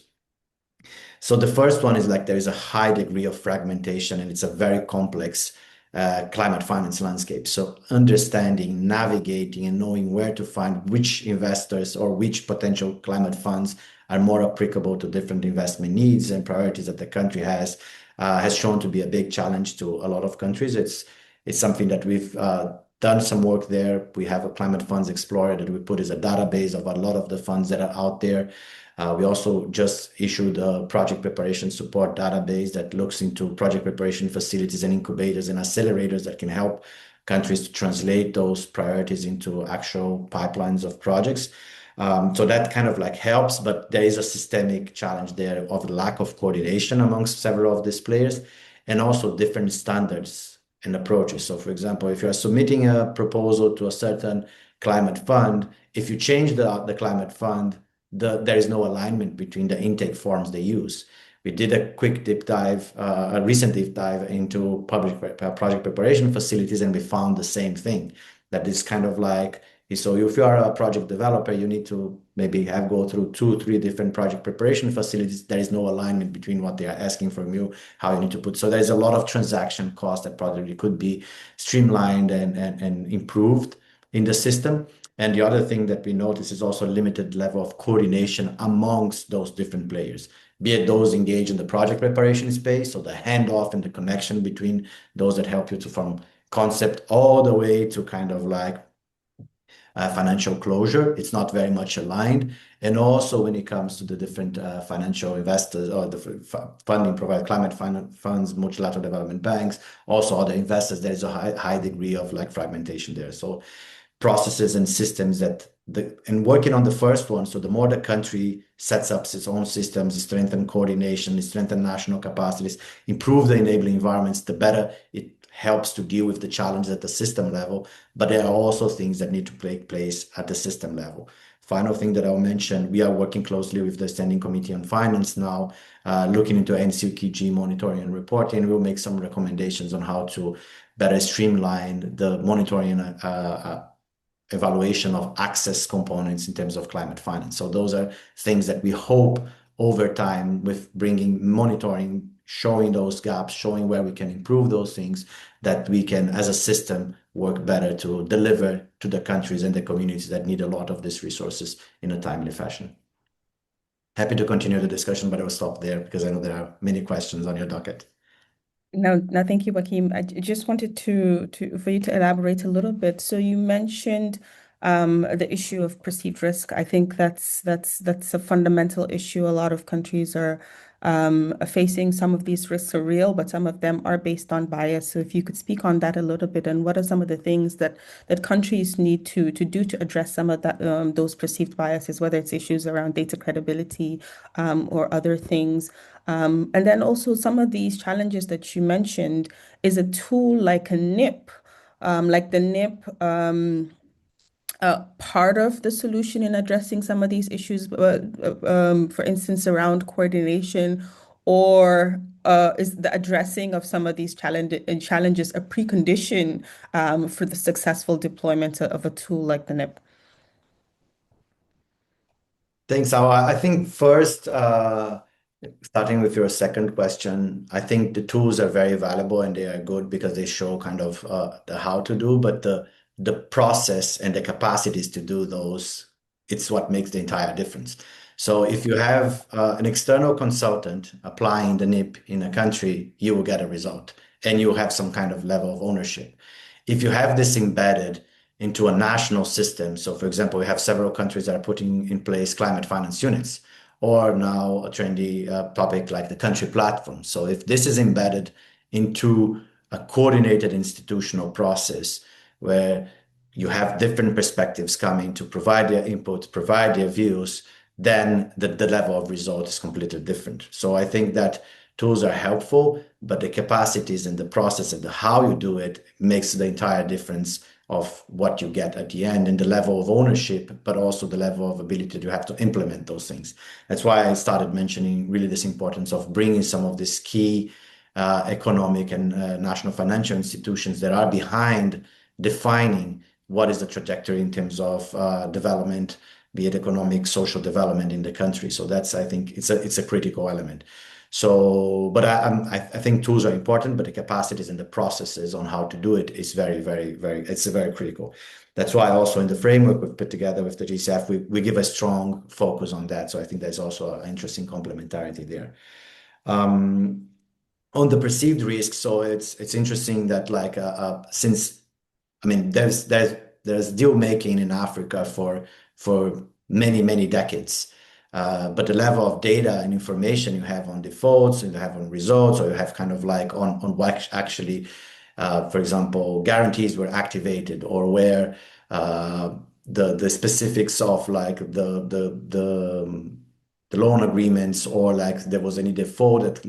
So the first one is like there is a high degree of fragmentation and it's a very complex climate finance landscape. So understanding, navigating, and knowing where to find which investors or which potential climate funds are more applicable to different investment needs and priorities that the country has shown to be a big challenge to a lot of countries. It's something that we've done some work there. We have a Climate Funds Explorer that we put as a database of a lot of the funds that are out there. We also just issued a project preparation support database that looks into project preparation facilities and incubators and accelerators that can help countries to translate those priorities into actual pipelines of projects. So that kind of like helps, but there is a systemic challenge there of lack of coordination amongst several of these players and also different standards and approaches. So for example, if you're submitting a proposal to a certain climate fund, if you change the climate fund, there is no alignment between the intake forms they use. We did a quick deep dive, a recent deep dive into public project preparation facilities, and we found the same thing, that is kind of like So if you are a project developer, you need to maybe go through 2, 3 different project preparation facilities. There is no alignment between what they are asking from you, how you need to put. So there's a lot of transaction cost that probably could be streamlined and improved in the system. And the other thing that we notice is also limited level of coordination amongst those different players, be it those engaged in the project preparation space, so the handoff and the connection between those that help you to from concept all the way to kind of like financial closure. It's not very much aligned. And also when it comes to the different financial investors or the funding provided, climate funds, multilateral development banks, also other investors, there's a high degree of like fragmentation there. So processes and systems and working on the first one, so the more the country sets up its own systems, strengthen coordination, strengthen national capacities, improve the enabling environments, the better it helps to deal with the challenges at the system level. But there are also things that need to take place at the system level. Final thing that I'll mention, we are working closely with the Standing Committee on Finance now, looking into NCQG monitoring and reporting. We'll make some recommendations on how to better streamline the monitoring evaluation of access components in terms of climate finance. So those are things that we hope over time with bringing monitoring, showing those gaps, showing where we can improve those things, that we can, as a system, work better to deliver to the countries and the communities that need a lot of these resources in a timely fashion. Happy to continue the discussion, but I will stop there because I know there are many questions on your docket. No, thank you, Joaquim. I just wanted for you to elaborate a little bit. So you mentioned the issue of perceived risk. I think that's a fundamental issue. A lot of countries are facing. Some of these risks are real, but some of them are based on bias. So if you could speak on that a little bit, and what are some of the things that countries need to do to address some of that those perceived biases, whether it's issues around data credibility or other things. And then also some of these challenges that you mentioned, is a tool like a NIP, like the NIP, part of the solution in addressing some of these issues, for instance, around coordination, or is the addressing of some of these challenges a precondition for the successful deployment of a tool like the NIP? Thanks, Awa. I think first, starting with your second question, I think the tools are very valuable and they are good because they show kind of the how to do, but the process and the capacities to do those, it's what makes the entire difference. So if you have an external consultant applying the NIP in a country, you will get a result and you have some kind of level of ownership. If you have this embedded into a national system, so for example, we have several countries that are putting in place climate finance units, or now a trendy topic like the country platform. So if this is embedded into a coordinated institutional process where you have different perspectives coming to provide their input, provide their views, then the level of result is completely different. So I think that tools are helpful, but the capacities and the process and the how you do it makes the entire difference of what you get at the end, and the level of ownership, but also the level of ability to have to implement those things. That's why I started mentioning really this importance of bringing some of these key economic and national financial institutions that are behind defining what is the trajectory in terms of development, be it economic, social development in the country. So that's, I think, it's a critical element. So, but I think tools are important, but the capacities and the processes on how to do it is very critical. That's why also in the framework we've put together with the GCF, we give a strong focus on that. So I think there's also an interesting complementarity there. On the perceived risk, so it's interesting that like since I mean there's deal making in Africa for many decades. But the level of data and information you have on defaults, and you have on results, or you have kind of like on what actually, for example, guarantees were activated, or where the specifics of like the loan agreements, or like there was any default that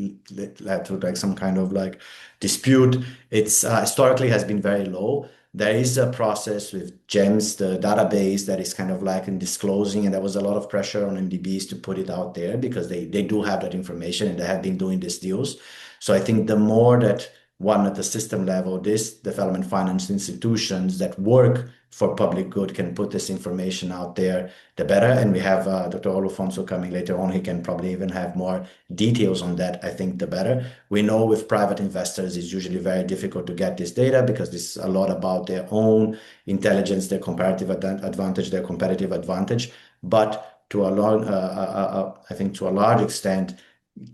led to like some kind of like dispute. It's historically has been very low. There is a process with GEMS, the database, that is kind of like in disclosing, and there was a lot of pressure on NDBs to put it out there because they do have that information and they have been doing these deals. So I think the more that one at the system level, this development finance institutions that work for public good can put this information out there, the better. And we have Dr. Olufonso coming later on. He can probably even have more details on that. I think the better. We know with private investors, it's usually very difficult to get this data because this is a lot about their own intelligence, their comparative advantage, their competitive advantage. But to a large, I think to a large extent,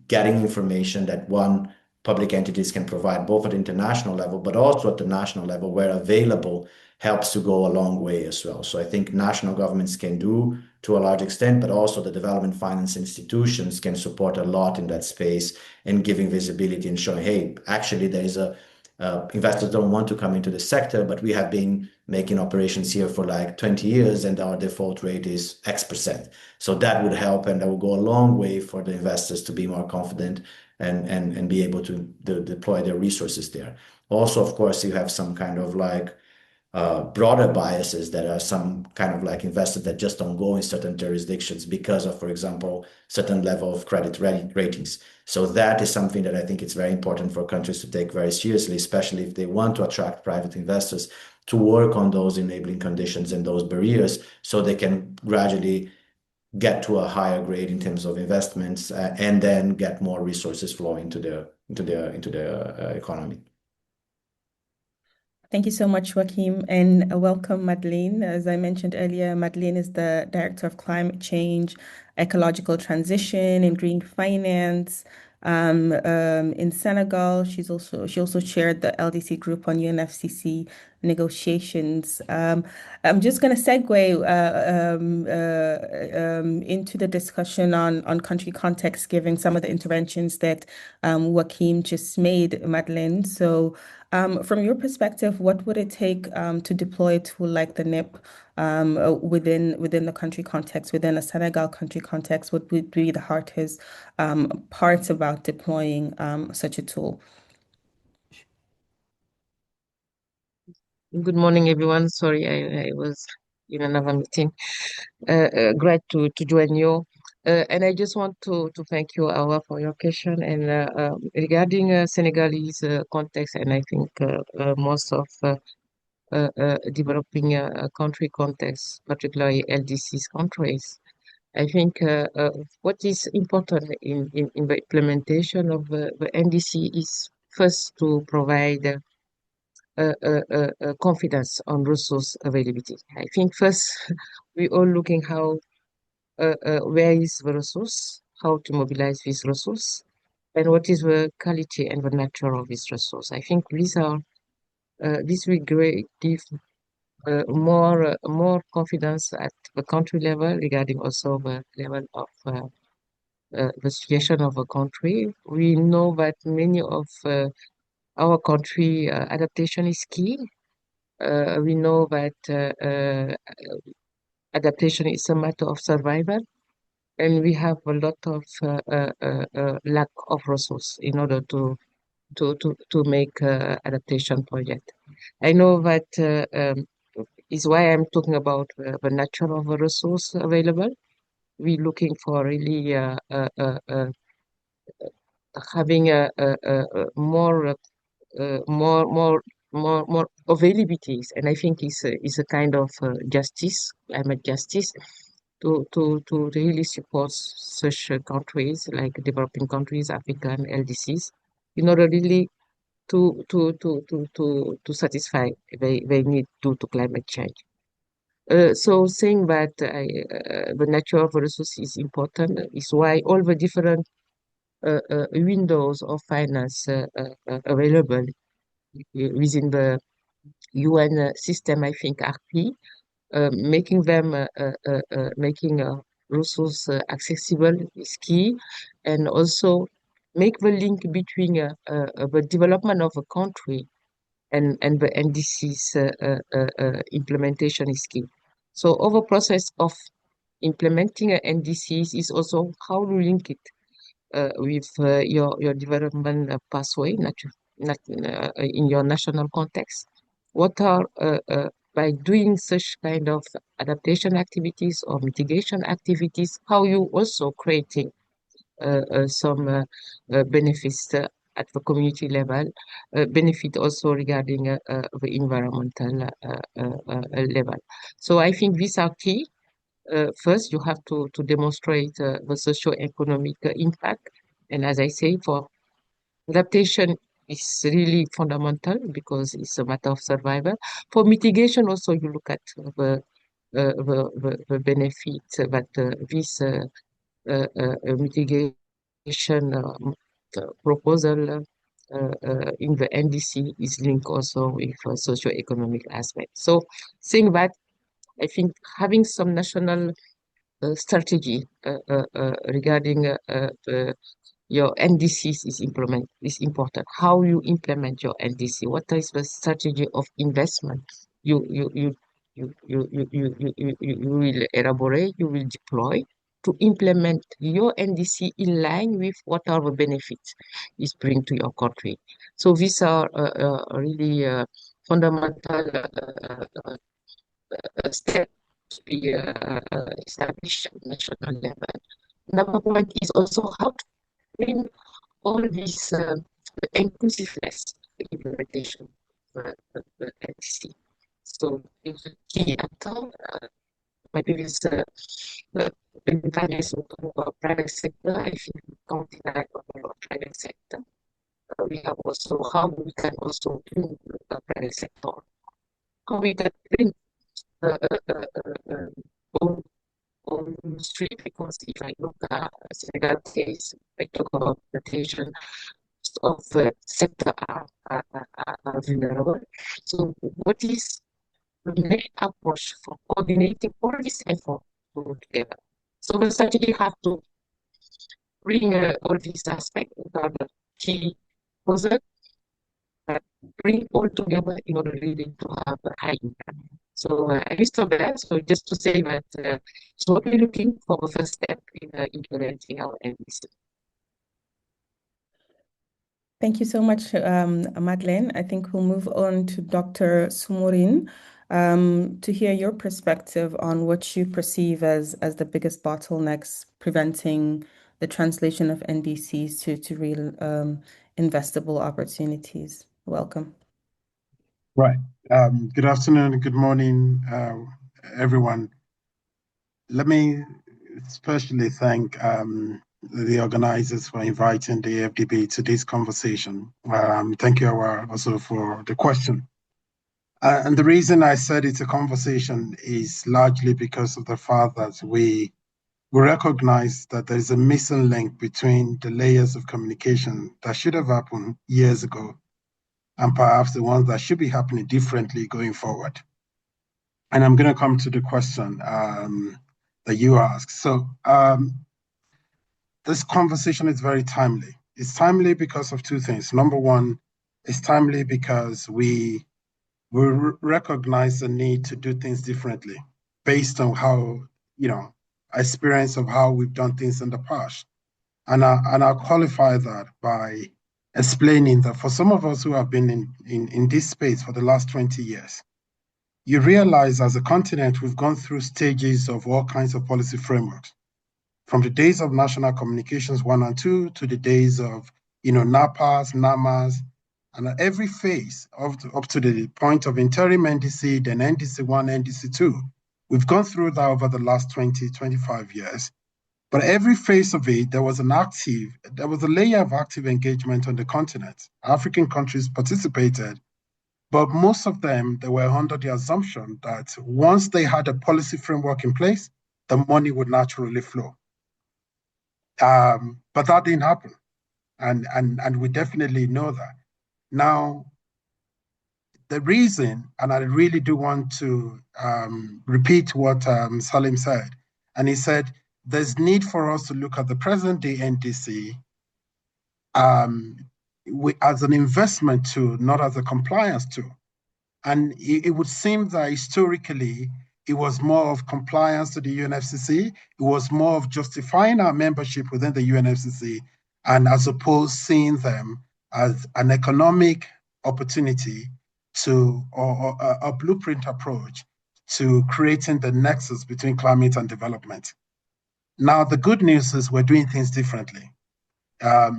getting information that one public entities can provide both at international level, but also at the national level where available helps to go a long way as well. So I think national governments can do to a large extent, but also the development finance institutions can support a lot in that space and giving visibility and showing, hey, actually there is investors don't want to come into the sector, but we have been making operations here for like 20 years and our default rate is X%. So that would help and that will go a long way for the investors to be more confident and be able to deploy their resources there. Also, of course, you have some kind of like broader biases that are some kind of like investors that just don't go in certain jurisdictions because of, for example, certain level of credit ratings. So that is something that I think it's very important for countries to take very seriously, especially if they want to attract private investors to work on those enabling conditions and those barriers so they can gradually get to a higher grade in terms of investments and then get more resources flowing into their economy. Thank you so much, Joachim, and welcome, Madeleine. As I mentioned earlier, Madeleine is the Director of Climate Change, Ecological Transition, and Green Finance in Senegal. She also chaired the LDC group on UNFCCC negotiations. I'm just going to segue into the discussion on country context, given some of the interventions that Joachim just made, Madeleine. So from your perspective, what would it take to deploy a tool like the NIP within the country context, within a Senegal country context? What would be the hardest parts about deploying such a tool? Good morning, everyone. Sorry, I was in another meeting. Glad to join you. And I just want to thank you, Awa, for your question. And regarding Senegalese context, and I think most of developing country context, particularly LDCs countries, I think what is important in the implementation of the NDC is first to provide confidence on resource availability. I think first we all looking how where is the resource, how to mobilize this resource, and what is the quality and the nature of this resource. I think these are this will give more confidence at the country level regarding also the level of the situation of a country. We know that many of our country adaptation is key. We know that adaptation is a matter of survival, and we have a lot of lack of resource in order to make adaptation project. I know that is why I'm talking about the nature of the resource available. We're looking for really having more availabilities, and I think is a kind of justice, climate justice, to really support such countries like developing countries, African LDCs, in order really to satisfy they need due to climate change. So saying that the nature of the resource is important is why all the different windows of finance available within the UN system, I think, are key. Making them making resource accessible is key, and also make the link between the development of a country and the NDCs implementation is key. So over process of implementing a NDCs is also how to link it with your development pathway, in your national context. What are by doing such kind of adaptation activities or mitigation activities, how you also creating some benefits at the community level, benefit also regarding the environmental level. So I think these are key. First, you have to demonstrate the socio-economic impact. And as I say, for adaptation is really fundamental because it's a matter of survival. For mitigation, also you look at the benefits that this mitigation proposal in the NDC is linked also with socio-economic aspect. So saying that, I think having some national strategy regarding your NDCs is important. How you implement your NDC? What is the strategy of investment? You will elaborate. You will deploy to implement your NDC in line with what are the benefits is bring to your country. So these are really fundamental steps to be established at national level. Another point is also how to bring all this inclusiveness implementation the NDC. So it's a key actor. My previous finance about private sector, I think we can't deny about private sector. We have also how we can also bring the private sector. How we can bring own industry, because if I look at Senegal case, I talk about adaptation of the sector are vulnerable. So what is the main approach for coordinating all these efforts together? So the strategy have to bring all these aspects that are the key puzzle, that bring all together in order really to have a high impact. So I will stop there. So just to say that so what we're looking for the first step in implementing our NDC. Thank you so much, Madeleine. I think we'll move on to Dr. Sumourin to hear your perspective on what you perceive as the biggest bottlenecks preventing the translation of NDCs to real investable opportunities. Welcome. Right. Good afternoon and good morning, everyone. Let me especially thank the organizers for inviting the FDB to this conversation. Thank you, Awa, also for the question. And the reason I said it's a conversation is largely because of the fact that we recognize that there is a missing link between the layers of communication that should have happened years ago and perhaps the ones that should be happening differently going forward. And I'm going to come to the question that you asked. So this conversation is very timely. It's timely because of two things. Number one, it's timely because we recognize the need to do things differently based on how, experience of how we've done things in the past. And I'll qualify that by explaining that for some of us who have been in this space for the last 20 years, you realize as a continent, we've gone through stages of all kinds of policy frameworks, from the days of National Communications 1 and 2 to the days of, NAPAs, NAMAs, and at every phase up to the point of interim NDC, then NDC 1, NDC 2. We've gone through that over the last 20, 25 years. But every phase of it, there was a layer of active engagement on the continent. African countries participated, but most of them, they were under the assumption that once they had a policy framework in place, the money would naturally flow. But that didn't happen. And we definitely know that. Now, the reason, and I really do want to repeat what Salim said, and he said, there's need for us to look at the present day NDC as an investment tool, not as a compliance tool. And it would seem that historically, it was more of compliance to the UNFCCC. It was more of justifying our membership within the UNFCCC, and as opposed seeing them as an economic opportunity or a blueprint approach to creating the nexus between climate and development. Now, the good news is we're doing things differently.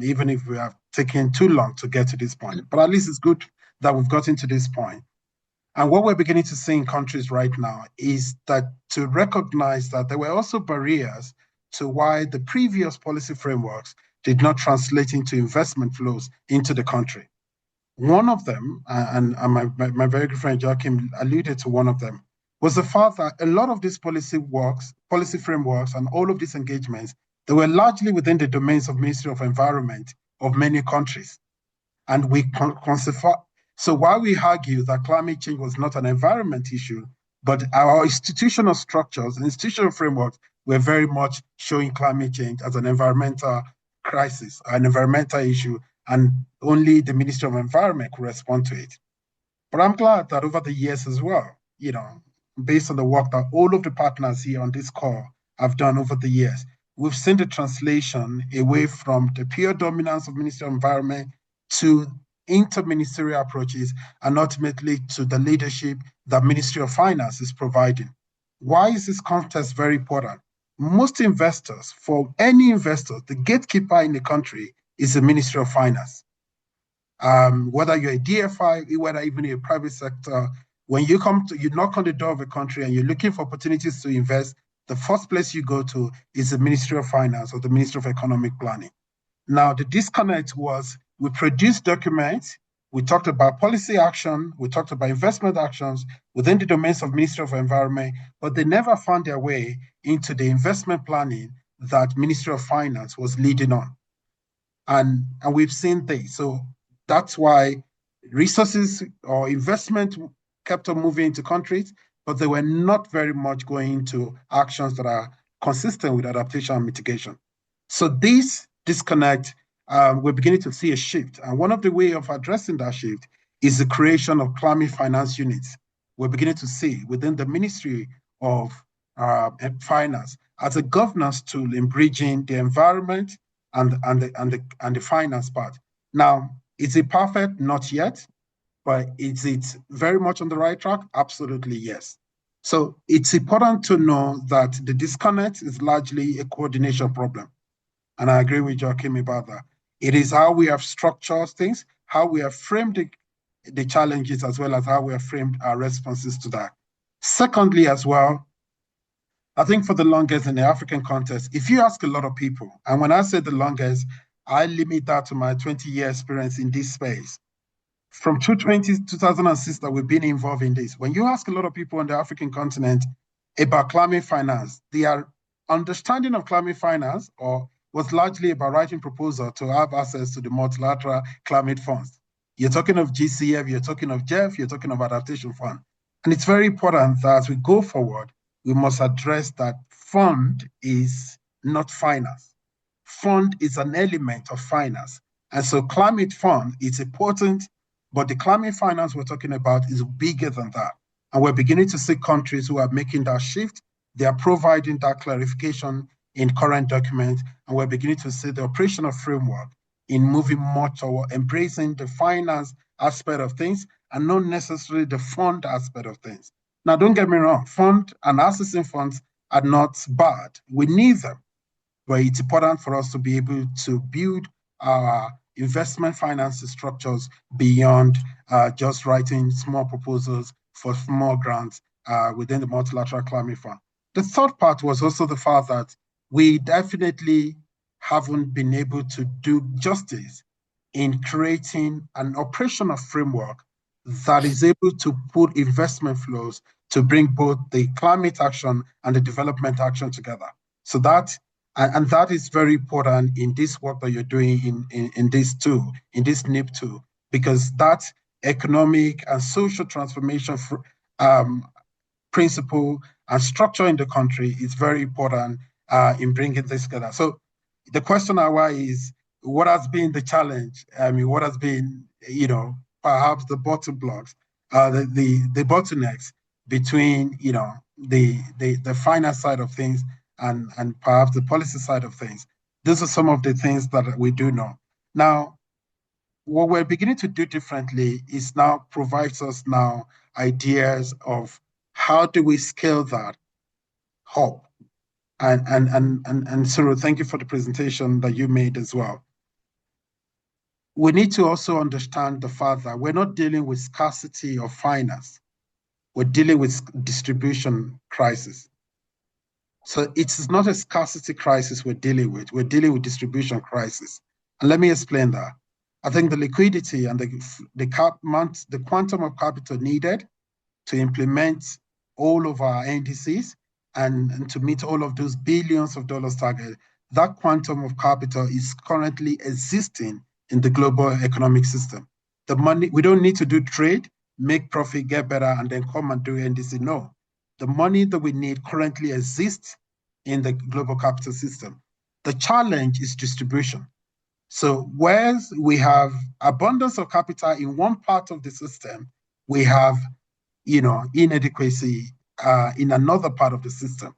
Even if we have taken too long to get to this point. But at least it's good that we've gotten to this point. And what we're beginning to see in countries right now is that to recognize that there were also barriers to why the previous policy frameworks did not translate into investment flows into the country. One of them, and my very good friend Joachim alluded to one of them, was the fact that a lot of these policy frameworks, and all of these engagements, they were largely within the domains of Ministry of Environment of many countries. And so while we argue that climate change was not an environment issue, but our institutional structures and institutional frameworks were very much showing climate change as an environmental crisis, an environmental issue, and only the Ministry of Environment could respond to it. But I'm glad that over the years as well, based on the work that all of the partners here on this call have done over the years, we've seen the translation away from the pure dominance of Ministry of Environment to interministerial approaches and ultimately to the leadership that Ministry of Finance is providing. Why is this context very important? Most investors, for any investor, the gatekeeper in the country is the Ministry of Finance. Whether you're a DFI, whether even a private sector, when you knock on the door of a country and you're looking for opportunities to invest, the first place you go to is the Ministry of Finance or the Ministry of Economic Planning. Now, the disconnect was we produced documents, we talked about policy action, we talked about investment actions within the domains of Ministry of Environment, but they never found their way into the investment planning that Ministry of Finance was leading on. And we've seen this. So that's why resources or investment kept on moving into countries, but they were not very much going into actions that are consistent with adaptation and mitigation. So this disconnect, we're beginning to see a shift. And one of the ways of addressing that shift is the creation of climate finance units. We're beginning to see within the Ministry of Finance as a governance tool in bridging the environment and the finance part. Now, is it perfect? Not yet. But is it very much on the right track? Absolutely, yes. So it's important to know that the disconnect is largely a coordination problem. And I agree with Joachim about that. It is how we have structured things, how we have framed the challenges, as well as how we have framed our responses to that. Secondly, as well, I think for the longest in the African context, if you ask a lot of people, and when I say the longest, I limit that to my 20-year experience in this space. From 2006 that we've been involved in this. When you ask a lot of people on the African continent about climate finance, their understanding of climate finance was largely about writing proposals to have access to the multilateral climate funds. You're talking of GCF, you're talking of JEF, you're talking of adaptation fund. And it's very important that as we go forward, we must address that fund is not finance. Fund is an element of finance. And so climate fund is important, but the climate finance we're talking about is bigger than that. And we're beginning to see countries who are making that shift. They are providing that clarification in current documents. And we're beginning to see the operational framework in moving more toward embracing the finance aspect of things and not necessarily the fund aspect of things. Now, don't get me wrong, fund and accessing funds are not bad. We need them. But it's important for us to be able to build our investment finance structures beyond just writing small proposals for small grants within the multilateral climate fund. The third part was also the fact that we definitely haven't been able to do justice in creating an operational framework that is able to put investment flows to bring both the climate action and the development action together. So that is very important in this work that you're doing in this tool, in this NIP tool, because that economic and social transformation principle and structure in the country is very important in bringing this together. So the question now is, what has been the challenge? I mean, what has been, perhaps the bottom blocks, the bottlenecks between, the finance side of things and perhaps the policy side of things. These are some of the things that we do know. Now, what we're beginning to do differently is now provides us now ideas of how do we scale that up. And so thank you for the presentation that you made as well. we need to also understand the fact that we're not dealing with scarcity of finance. We're dealing with distribution crisis. So it is not a scarcity crisis we're dealing with distribution crisis. And let me explain that. I think the liquidity and the quantum of capital needed to implement all of our NDCs and to meet all of those billions of dollars target, that quantum of capital is currently existing in the global economic system. The money, we don't need to do trade, make profit, get better, and then come and do NDC. No, the money that we need currently exists in the global capital system. The challenge is distribution. So whereas we have abundance of capital in one part of the system, we have, inadequacy in another part of the system.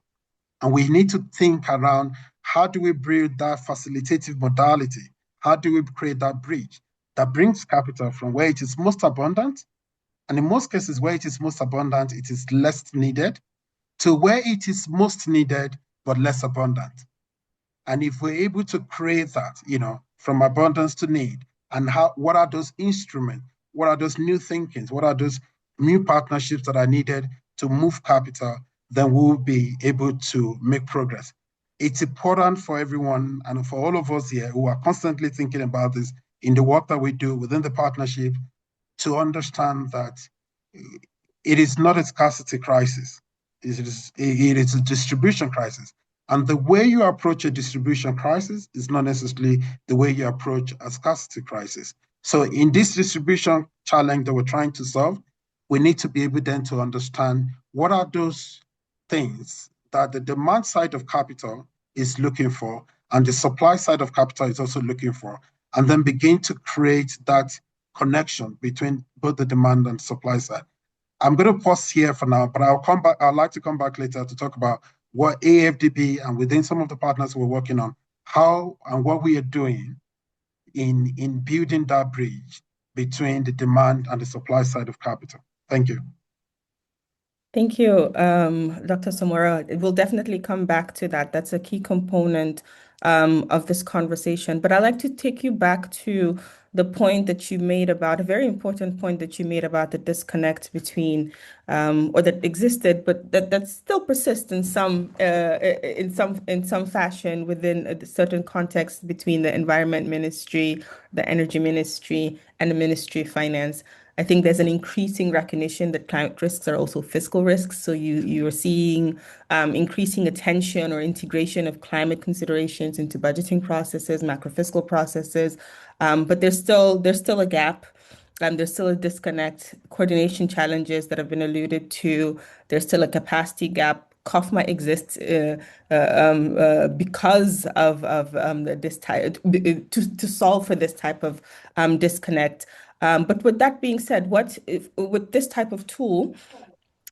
And we need to think around how do we build that facilitative modality? How do we create that bridge that brings capital from where it is most abundant? And in most cases, where it is most abundant, it is less needed, to where it is most needed, but less abundant. And if we're able to create that, from abundance to need, and what are those instruments? What are those new thinkings? What are those new partnerships that are needed to move capital? Then we'll be able to make progress. It's important for everyone and for all of us here who are constantly thinking about this in the work that we do within the partnership to understand that it is not a scarcity crisis. It is a distribution crisis. And the way you approach a distribution crisis is not necessarily the way you approach a scarcity crisis. So in this distribution challenge that we're trying to solve, we need to be able then to understand what are those things that the demand side of capital is looking for and the supply side of capital is also looking for, and then begin to create that connection between both the demand and supply side. I'm going to pause here for now, but I'll come back. I'd like to come back later to talk about what AFDB and within some of the partners we're working on, how and what we are doing in building that bridge between the demand and the supply side of capital. Thank you. Thank you, Dr. Samora. We'll definitely come back to that. That's a key component of this conversation. But I'd like to take you back to the point that you made about a very important point that you made about the disconnect between, or that existed, but that still persists in some fashion within a certain context between the Environment Ministry, the Energy Ministry, and the Ministry of Finance. I think there's an increasing recognition that climate risks are also fiscal risks. So you are seeing increasing attention or integration of climate considerations into budgeting processes, macro fiscal processes. But there's still a gap. There's still a disconnect, coordination challenges that have been alluded to. There's still a capacity gap. COFMA exists because of this type to solve for this type of disconnect. But with that being said, what if with this type of tool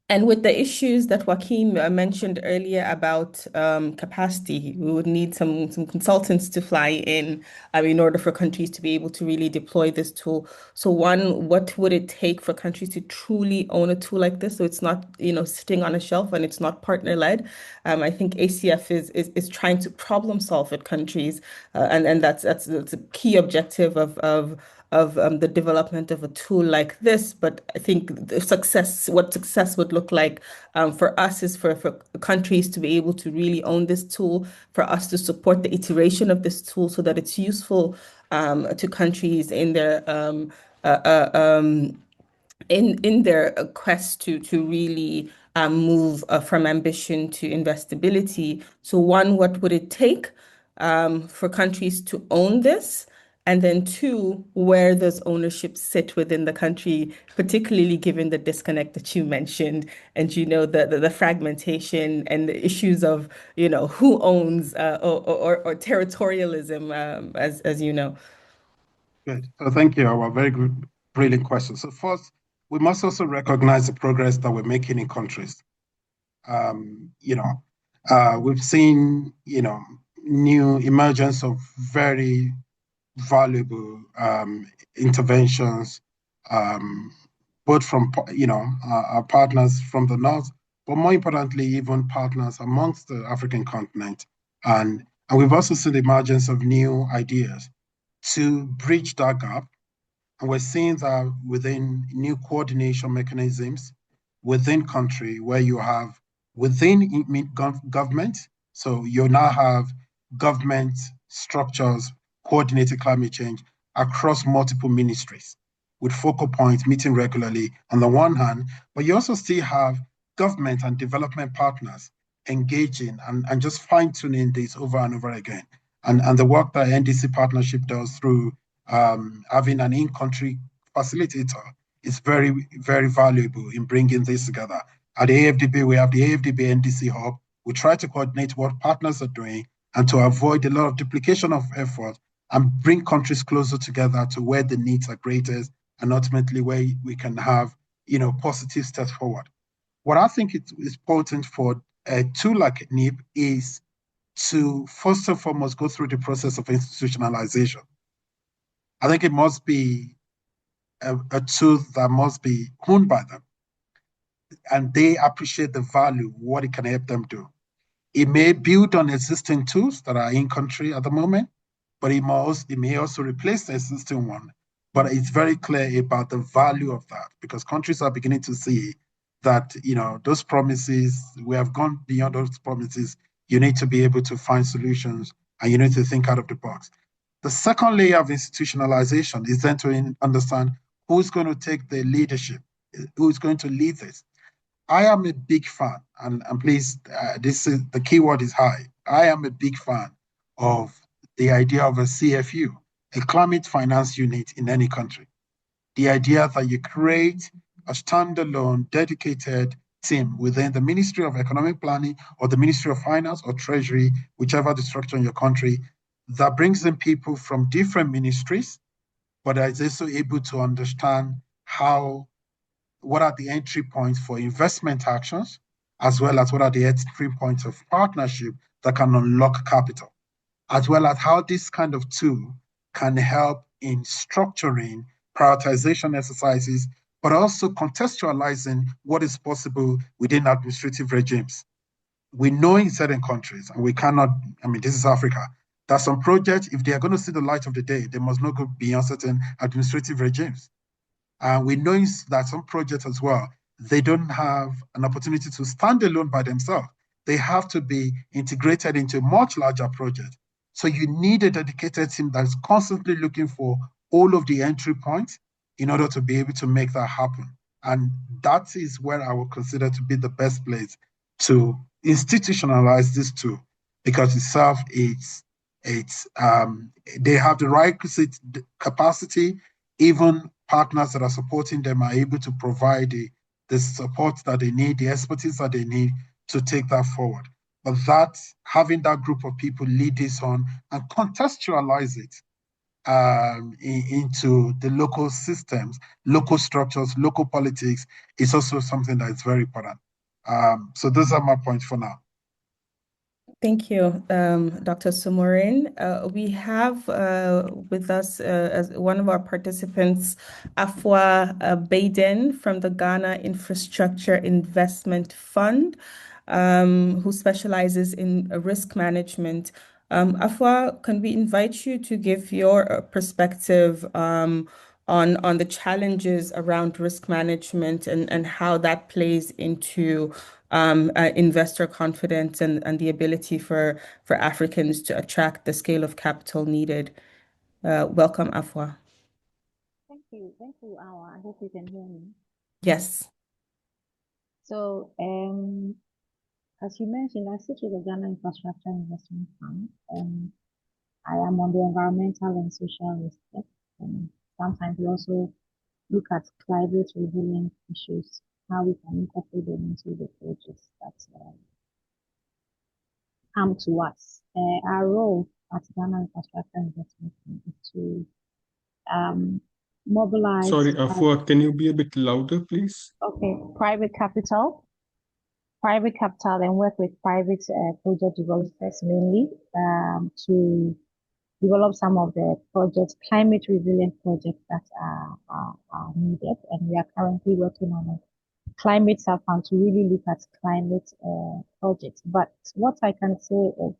and with the issues that Joaquin mentioned earlier about capacity, we would need some consultants to fly in order for countries to be able to really deploy this tool. So one, what would it take for countries to truly own a tool like this? So it's not, sitting on a shelf and it's not partner-led. I think ACF is trying to problem solve with countries, and that's a key objective of the development of a tool like this. But I think what success would look like for us is for countries to be able to really own this tool, for us to support the iteration of this tool so that it's useful to countries in their in their quest to really move from ambition to investability. So one, what would it take for countries to own this? And then two, where does ownership sit within the country, particularly given the disconnect that you mentioned, and the fragmentation and the issues of who owns or territorialism, as you know. Good. So thank you. Our very good, brilliant question. So first, we must also recognize the progress that we're making in countries. We've seen new emergence of very valuable interventions, both from our partners from the north, but more importantly, even partners amongst the African continent, and we've also seen the emergence of new ideas. to bridge that gap. And we're seeing that within new coordination mechanisms within country where you have within government. So you now have government structures coordinating climate change across multiple ministries with focal points meeting regularly on the one hand, but you also still have government and development partners engaging and just fine-tuning this over and over again. And the work that NDC partnership does through having an in-country facilitator is very, very valuable in bringing this together. At the AFDB, we have the AFDB NDC Hub. We try to coordinate what partners are doing and to avoid a lot of duplication of effort and bring countries closer together to where the needs are greatest and ultimately where we can have, positive steps forward. What I think is important for a tool like NIP is to first and foremost go through the process of institutionalization. I think it must be a tool that must be honed by them, and they appreciate the value, what it can help them do. It may build on existing tools that are in country at the moment, but it may also replace the existing one. But it's very clear about the value of that because countries are beginning to see that, those promises, we have gone beyond those promises. You need to be able to find solutions and you need to think out of the box. The second layer of institutionalization is then to understand who's going to take the leadership, who's going to lead this. I am a big fan, and please, this is the keyword is high. I am a big fan of the idea of a CFU, a climate finance unit in any country. The idea that you create a standalone, dedicated team within the Ministry of Economic Planning or the Ministry of Finance or Treasury, whichever the structure in your country, that brings in people from different ministries, but is also able to understand what are the entry points for investment actions, as well as what are the entry points of partnership that can unlock capital, as well as how this kind of tool can help in structuring prioritization exercises, but also contextualizing what is possible within administrative regimes. We know in certain countries, and we cannot, this is Africa, that some projects, if they are going to see the light of the day, they must not go beyond certain administrative regimes. And we know that some projects as well, they don't have an opportunity to stand alone by themselves. They have to be integrated into a much larger project. So you need a dedicated team that's constantly looking for all of the entry points in order to be able to make that happen. And that is where I would consider to be the best place to institutionalize this tool, because itself they have the requisite capacity. Even partners that are supporting them are able to provide the support that they need, the expertise that they need to take that forward. But having that group of people lead this on and contextualize it into the local systems, local structures, local politics is also something that is very important. So those are my points for now. Thank you, Dr. Sumorin. We have with us as one of our participants, Afua Baden from the Ghana Infrastructure Investment Fund, who specializes in risk management. Afua, can we invite you to give your perspective on the challenges around risk management and how that plays into investor confidence and the ability for Africans to attract the scale of capital needed. Welcome, Afua. Thank you, Awa. I hope you can hear me. Yes. So, as you mentioned, I sit with the Ghana Infrastructure Investment Fund, and I am on the environmental and social risk desk. And sometimes we also look at climate resilient issues, how we can incorporate them into the projects that come to us. Our role at Ghana Infrastructure Investment Fund is to mobilize. Sorry, Afua, can you be a bit louder, please? Okay, private capital, and work with private project developers mainly to develop some of the projects, climate resilient projects that are needed. And we are currently working on a climate fund to really look at climate projects. But what I can say is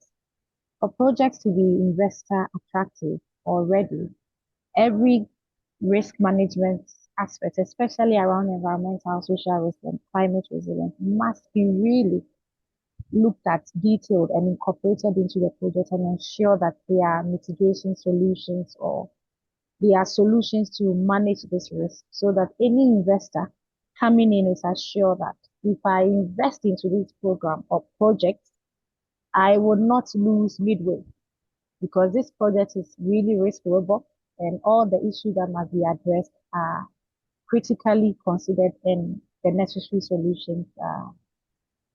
for projects to be investor attractive already, every risk management aspect, especially around environmental, social risk, and climate resilience, must be really looked at, detailed, and incorporated into the project and ensure that there are mitigation solutions or there are solutions to manage this risk so that any investor coming in is assured that if I invest into this program or project, I would not lose midway because this project is really risk robust and all the issues that must be addressed are critically considered and the necessary solutions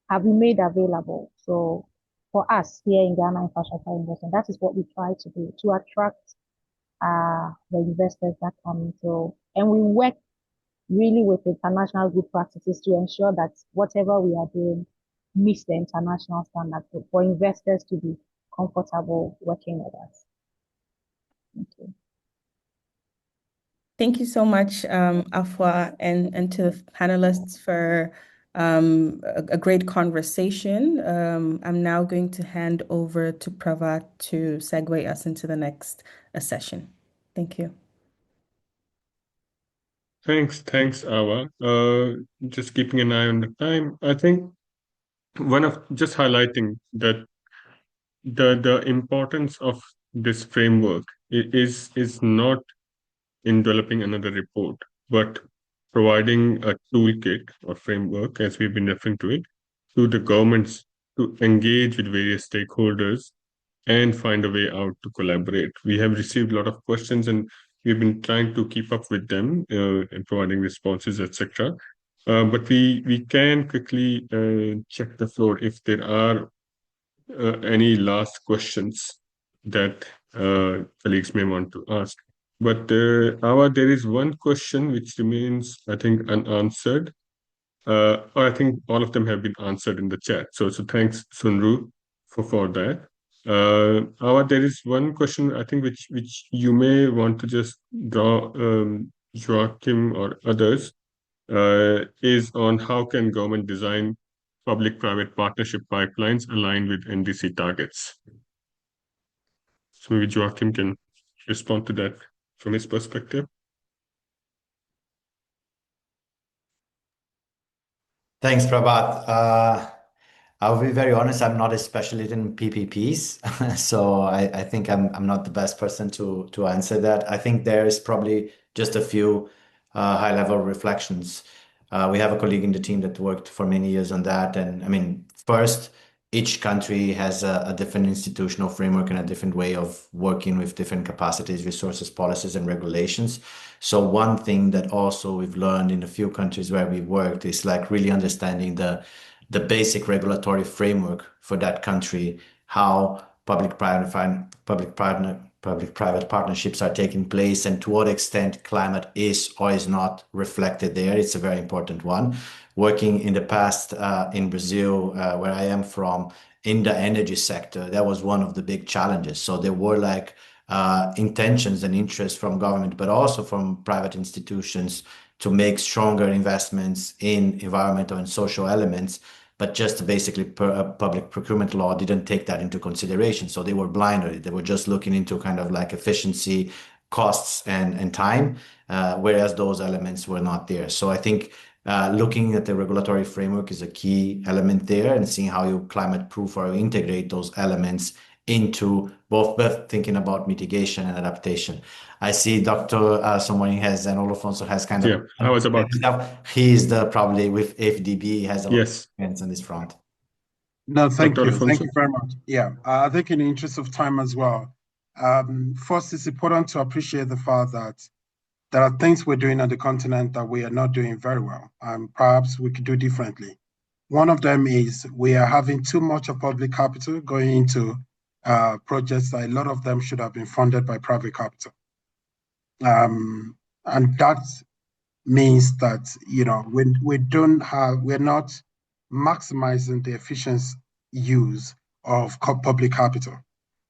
have been made available. So for us here in Ghana Infrastructure Investment, that is what we try to do to attract the investors that come in. So, and we work really with international good practices to ensure that whatever we are doing meets the international standard for investors to be comfortable working with us. Thank you. Thank you so much, Afua, and to the panelists for a great conversation. I'm now going to hand over to Pravat to segue us into the next session. Thank you. Thanks, Awa. Just keeping an eye on the time. I think just highlighting that the importance of this framework is not in developing another report, but providing a toolkit or framework, as we've been referring to it, to the governments to engage with various stakeholders and find a way out to collaborate. We have received a lot of questions and we've been trying to keep up with them and providing responses, etc. But we can quickly check the floor if there are any last questions that colleagues may want to ask. But Awa, there is one question which remains, I think, unanswered. Or I think all of them have been answered in the chat. So thanks, Sunru, for that. Awa, there is one question I think which you may want to just draw Joachim or others is on how can government design public-private partnership pipelines aligned with NDC targets. So maybe Joachim can respond to that from his perspective. Thanks, Prabhat. I'll be very honest, I'm not a specialist in PPPs, so I think I'm not the best person to answer that. I think there is probably just a few high-level reflections. We have a colleague in the team that worked for many years on that. And I mean, first, each country has a different institutional framework and a different way of working with different capacities, resources, policies, and regulations. So one thing that also we've learned in a few countries where we worked is like really understanding the basic regulatory framework for that country, how public-private partnerships are taking place, and to what extent climate is or is not reflected there. It's a very important one. Working in the past in Brazil, where I am from, in the energy sector, that was one of the big challenges. So there were like intentions and interests from government, but also from private institutions to make stronger investments in environmental and social elements, but just basically public procurement law didn't take that into consideration. So they were blinded. They were just looking into kind of like efficiency, costs, and time, whereas those elements were not there. So I think looking at the regulatory framework is a key element there, and seeing how you climate proof or integrate those elements into both thinking about mitigation and adaptation. I see Dr. Somoing has, and Olofonso has kind of. Yeah, I was about to. He's probably with FDB, has a lot of experience on this front. No, thank Dr. you. Thank Olofonso? you very much. Yeah, I think in the interest of time as well, first, it's important to appreciate the fact that there are things we're doing on the continent that we are not doing very well, and perhaps we could do differently. One of them is we are having too much of public capital going into projects that a lot of them should have been funded by private capital. And that means that, you know, we're not maximizing the efficient use of public capital.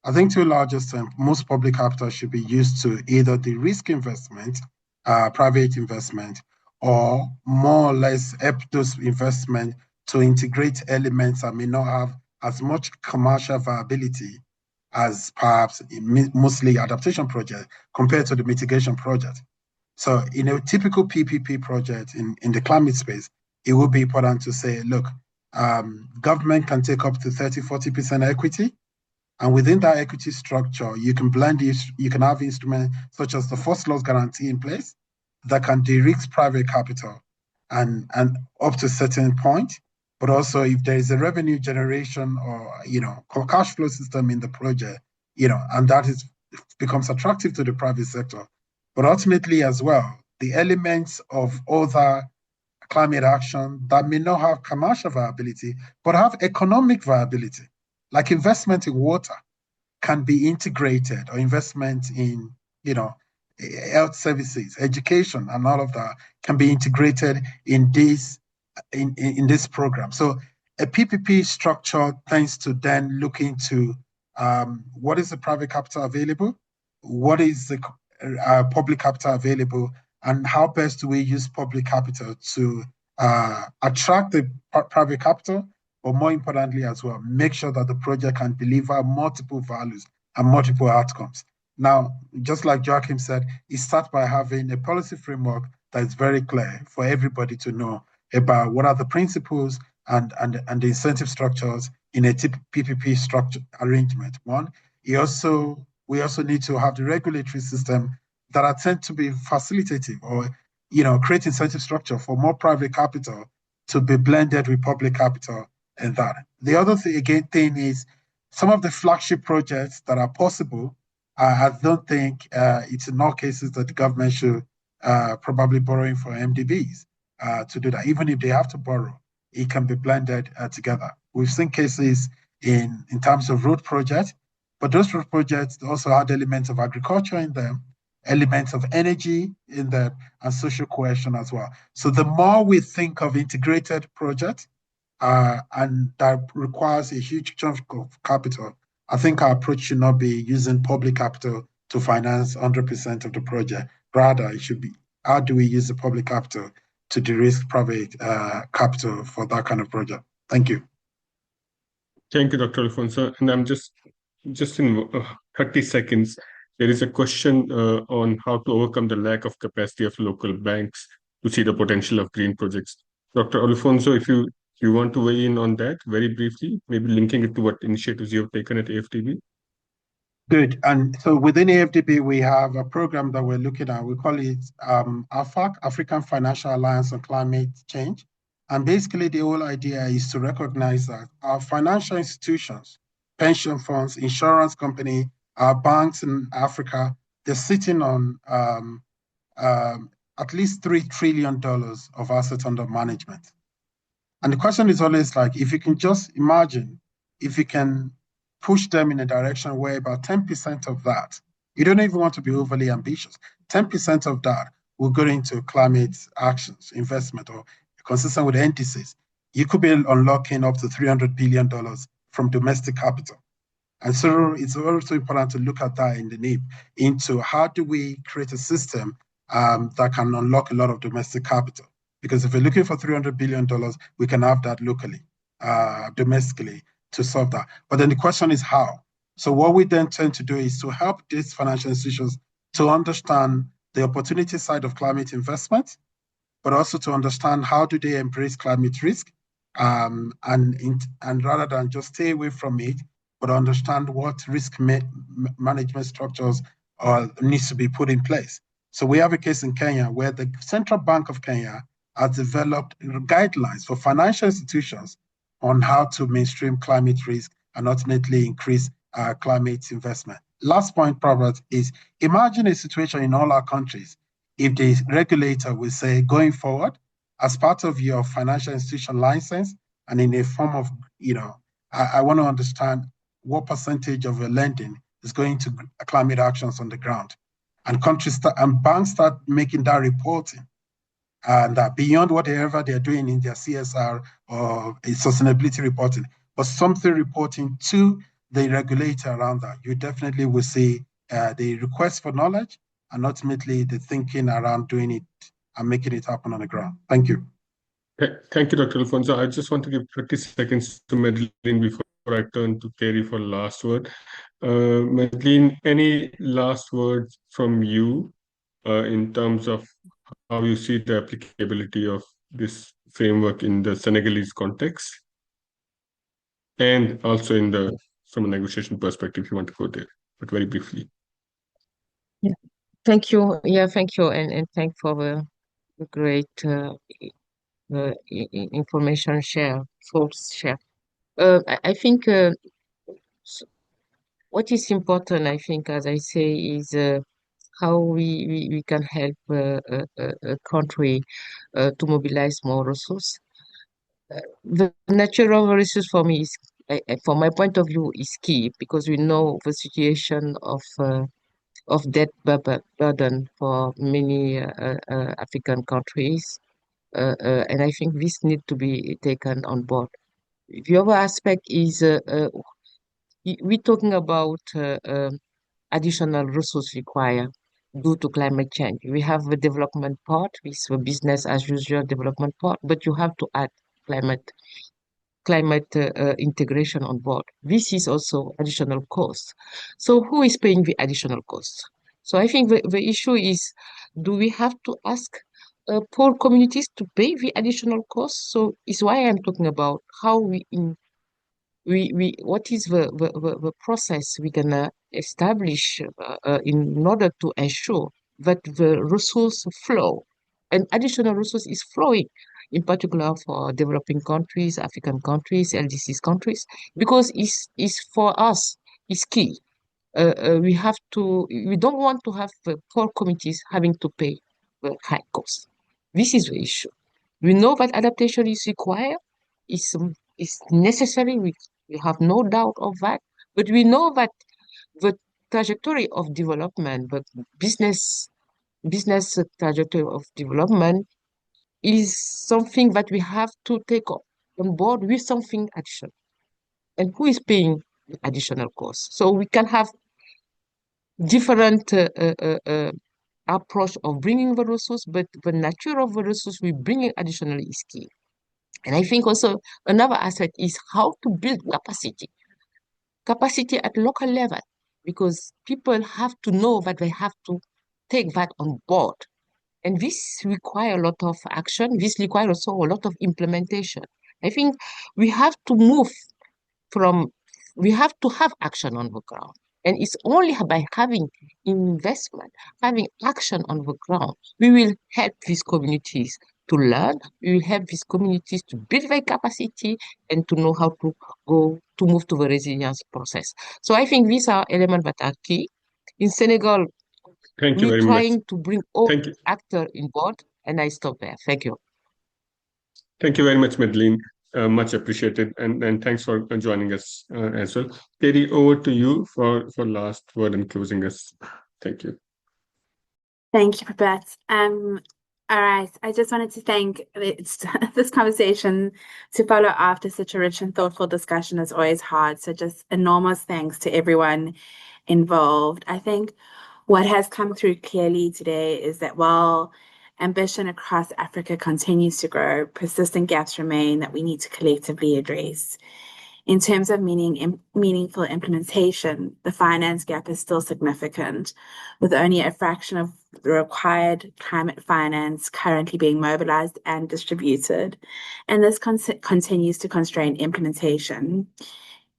I think to a large extent, most public capital should be used to either the risk investment, private investment, or more or less help those investments to integrate elements that may not have as much commercial viability as perhaps mostly adaptation project compared to the mitigation project. So in a typical PPP project in the climate space, it would be important to say, look, government can take up to 30-40% equity. And within that equity structure, you can blend it, you can have instruments such as the first loss guarantee in place that can de-risk private capital and up to a certain point. But also if there is a revenue generation or cash flow system in the project, and that becomes attractive to the private sector. But ultimately as well, the elements of other climate action that may not have commercial viability, but have economic viability, like investment in water can be integrated, or investment in, health services, education, and all of that can be integrated in this program. So a PPP structure tends to then look into what is the private capital available, what is the public capital available, and how best do we use public capital to attract the private capital, but more importantly as well, make sure that the project can deliver multiple values and multiple outcomes. Now, just like Joachim said, it starts by having a policy framework that is very clear for everybody to know about what are the principles and the incentive structures in a PPP structure arrangement. One, we also need to have the regulatory system that attend to be facilitative, or create incentive structure for more private capital to be blended with public capital, and that. The other thing is some of the flagship projects that are possible. I don't think it's in all cases that the government should probably borrowing for MDBs to do that. Even if they have to borrow, it can be blended together. We've seen cases in terms of road projects, but those road projects also had elements of agriculture in them, elements of energy in them, and social cohesion as well. So the more we think of integrated projects, and that requires a huge chunk of capital, I think our approach should not be using public capital to finance 100% of the project. Rather, it should be, how do we use the public capital to de-risk private capital for that kind of project? Thank you. Thank you, Dr. Alfonso. And I'm just in 30 seconds, there is a question on how to overcome the lack of capacity of local banks to see the potential of green projects. Dr. Alfonso, if you want to weigh in on that very briefly, maybe linking it to what initiatives you have taken at AFDB? Good. And so within AFDB, we have a program that we're looking at. We call it AFAC, African Financial Alliance on Climate Change. And basically, the whole idea is to recognize that our financial institutions, pension funds, insurance company, our banks in Africa, they're sitting on at least $3 trillion of assets under management. And the question is always like, if you can just imagine, if you can push them in a direction where about 10% of that, you don't even want to be overly ambitious, 10% of that will go into climate actions, investment, or consistent with NDCs, you could be unlocking up to $300 billion from domestic capital. And so it's also important to look at that in the need into how do we create a system that can unlock a lot of domestic capital. Because if we're looking for $300 billion, we can have that locally, domestically, to solve that. But then the question is how? So what we then tend to do is to help these financial institutions to understand the opportunity side of climate investment, but also to understand how do they embrace climate risk, and rather than just stay away from it, but understand what risk management structures needs to be put in place. So we have a case in Kenya where the Central Bank of Kenya has developed guidelines for financial institutions on how to mainstream climate risk and ultimately increase climate investment. Last point, Robert, is imagine a situation in all our countries if the regulator will say, going forward, as part of your financial institution license and in a form of, I want to understand what percentage of your lending is going to climate actions on the ground. And countries and banks start making that reporting. And beyond whatever they're doing in their CSR or sustainability reporting, but something reporting to the regulator around that, you definitely will see the request for knowledge and ultimately the thinking around doing it and making it happen on the ground. Thank you. Thank you, Dr. Alfonso. I just want to give 30 seconds to Madeline before I turn to Kerry for last word. Madeline, any last words from you in terms of how you see the applicability of this framework in the Senegalese context, and also from a negotiation perspective, if you want to go there, but very briefly. Yeah. Thank you. Yeah, thank you, and thank for the great information share, thoughts share. I think what is important, I think, as I say, is how we can help a country to mobilize more resources. The natural resource for me is, from my point of view, is key because we know the situation of debt burden for many African countries, and I think this need to be taken on board. The other aspect is we're talking about additional resource required due to climate change. We have the development part, with the business as usual development part, but you have to add climate integration on board. This is also additional cost. So who is paying the additional cost? So I think the issue is, do we have to ask poor communities to pay the additional cost? So it's why I'm talking about how what is the process we can establish in order to ensure that the resource flow and additional resource is flowing, in particular for developing countries, African countries, LDCs countries, because it's for us, it's key. We don't want to have the poor communities having to pay the high cost. This is the issue. We know that adaptation is required, is necessary. We have no doubt of that. But we know that the trajectory of development, the business trajectory of development is something that we have to take on board with something additional. And who is paying the additional cost? So we can have different approach of bringing the resource, but the nature of the resource we bring in additionally is key. And I think also another aspect is how to build capacity at local level, because people have to know that they have to take that on board. And this requires a lot of action. This requires also a lot of implementation. I think we have to move we have to have action on the ground. And it's only by having investment, having action on the ground, we will help these communities to learn, we will help these communities to build their capacity and to know how to move to the resilience process. So I think these are elements that are key. In Senegal, Thank you we're very much. trying to bring all Thank you. actors in board, and I stop there. Thank you. Thank you very much, Madeline. Much appreciated, and thanks for joining us as well. Katie, over to you for last word and closing us. Thank you. Thank you, Babette. All right, I just wanted to thank this conversation. To follow after such a rich and thoughtful discussion is always hard. So just enormous thanks to everyone involved. I think what has come through clearly today is that while ambition across Africa continues to grow, persistent gaps remain that we need to collectively address. In terms of meaningful implementation, the finance gap is still significant, with only a fraction of the required climate finance currently being mobilized and distributed, and this continues to constrain implementation.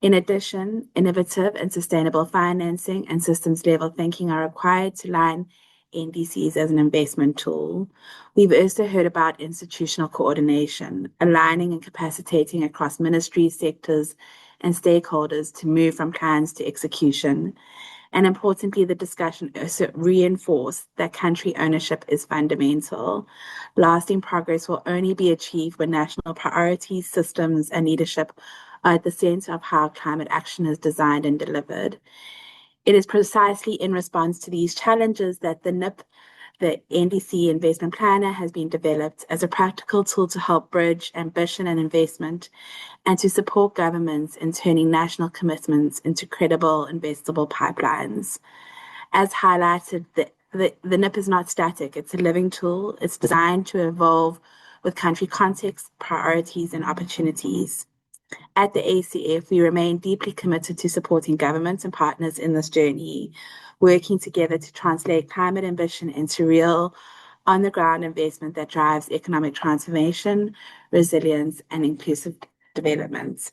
In addition, innovative and sustainable financing and systems-level thinking are required to line NDCs as an investment tool. We've also heard about institutional coordination, aligning and capacitating across ministries, sectors, and stakeholders to move from plans to execution. And importantly, the discussion also reinforced that country ownership is fundamental. Lasting progress will only be achieved when national priorities, systems, and leadership are at the center of how climate action is designed and delivered. It is precisely in response to these challenges that the NIP, the NDC Investment Planner, has been developed as a practical tool to help bridge ambition and investment and to support governments in turning national commitments into credible, investable pipelines. As highlighted, the NIP is not static. It's a living tool. It's designed to evolve with country context, priorities, and opportunities. At the ACF, we remain deeply committed to supporting governments and partners in this journey, working together to translate climate ambition into real, on-the-ground investment that drives economic transformation, resilience, and inclusive development.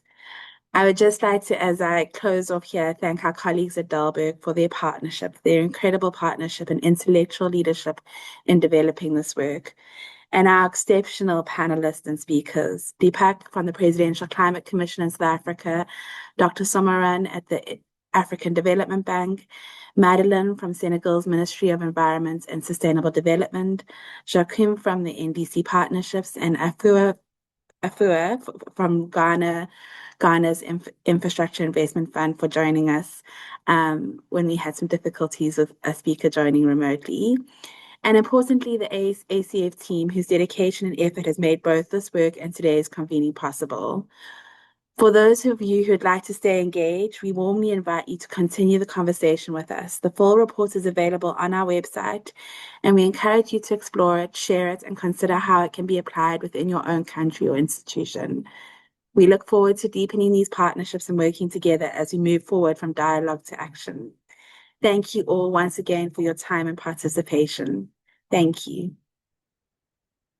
I would just like to, as I close off here, thank our colleagues at Dalberg for their partnership, their incredible partnership and intellectual leadership in developing this work, and our exceptional panelists and speakers, Deepak from the Presidential Climate Commission in South Africa, Dr. Somaran at the African Development Bank, Madeline from Senegal's Ministry of Environment and Sustainable Development, Joachim from the NDC Partnerships, and Afua from Ghana's Infrastructure Investment Fund for joining us when we had some difficulties with a speaker joining remotely. And importantly, the ACF team, whose dedication and effort has made both this work and today's convening possible. For those of you who'd like to stay engaged, we warmly invite you to continue the conversation with us. The full report is available on our website, and we encourage you to explore it, share it, and consider how it can be applied within your own country or institution. We look forward to deepening these partnerships and working together as we move forward from dialogue to action. Thank you all once again for your time and participation. Thank you.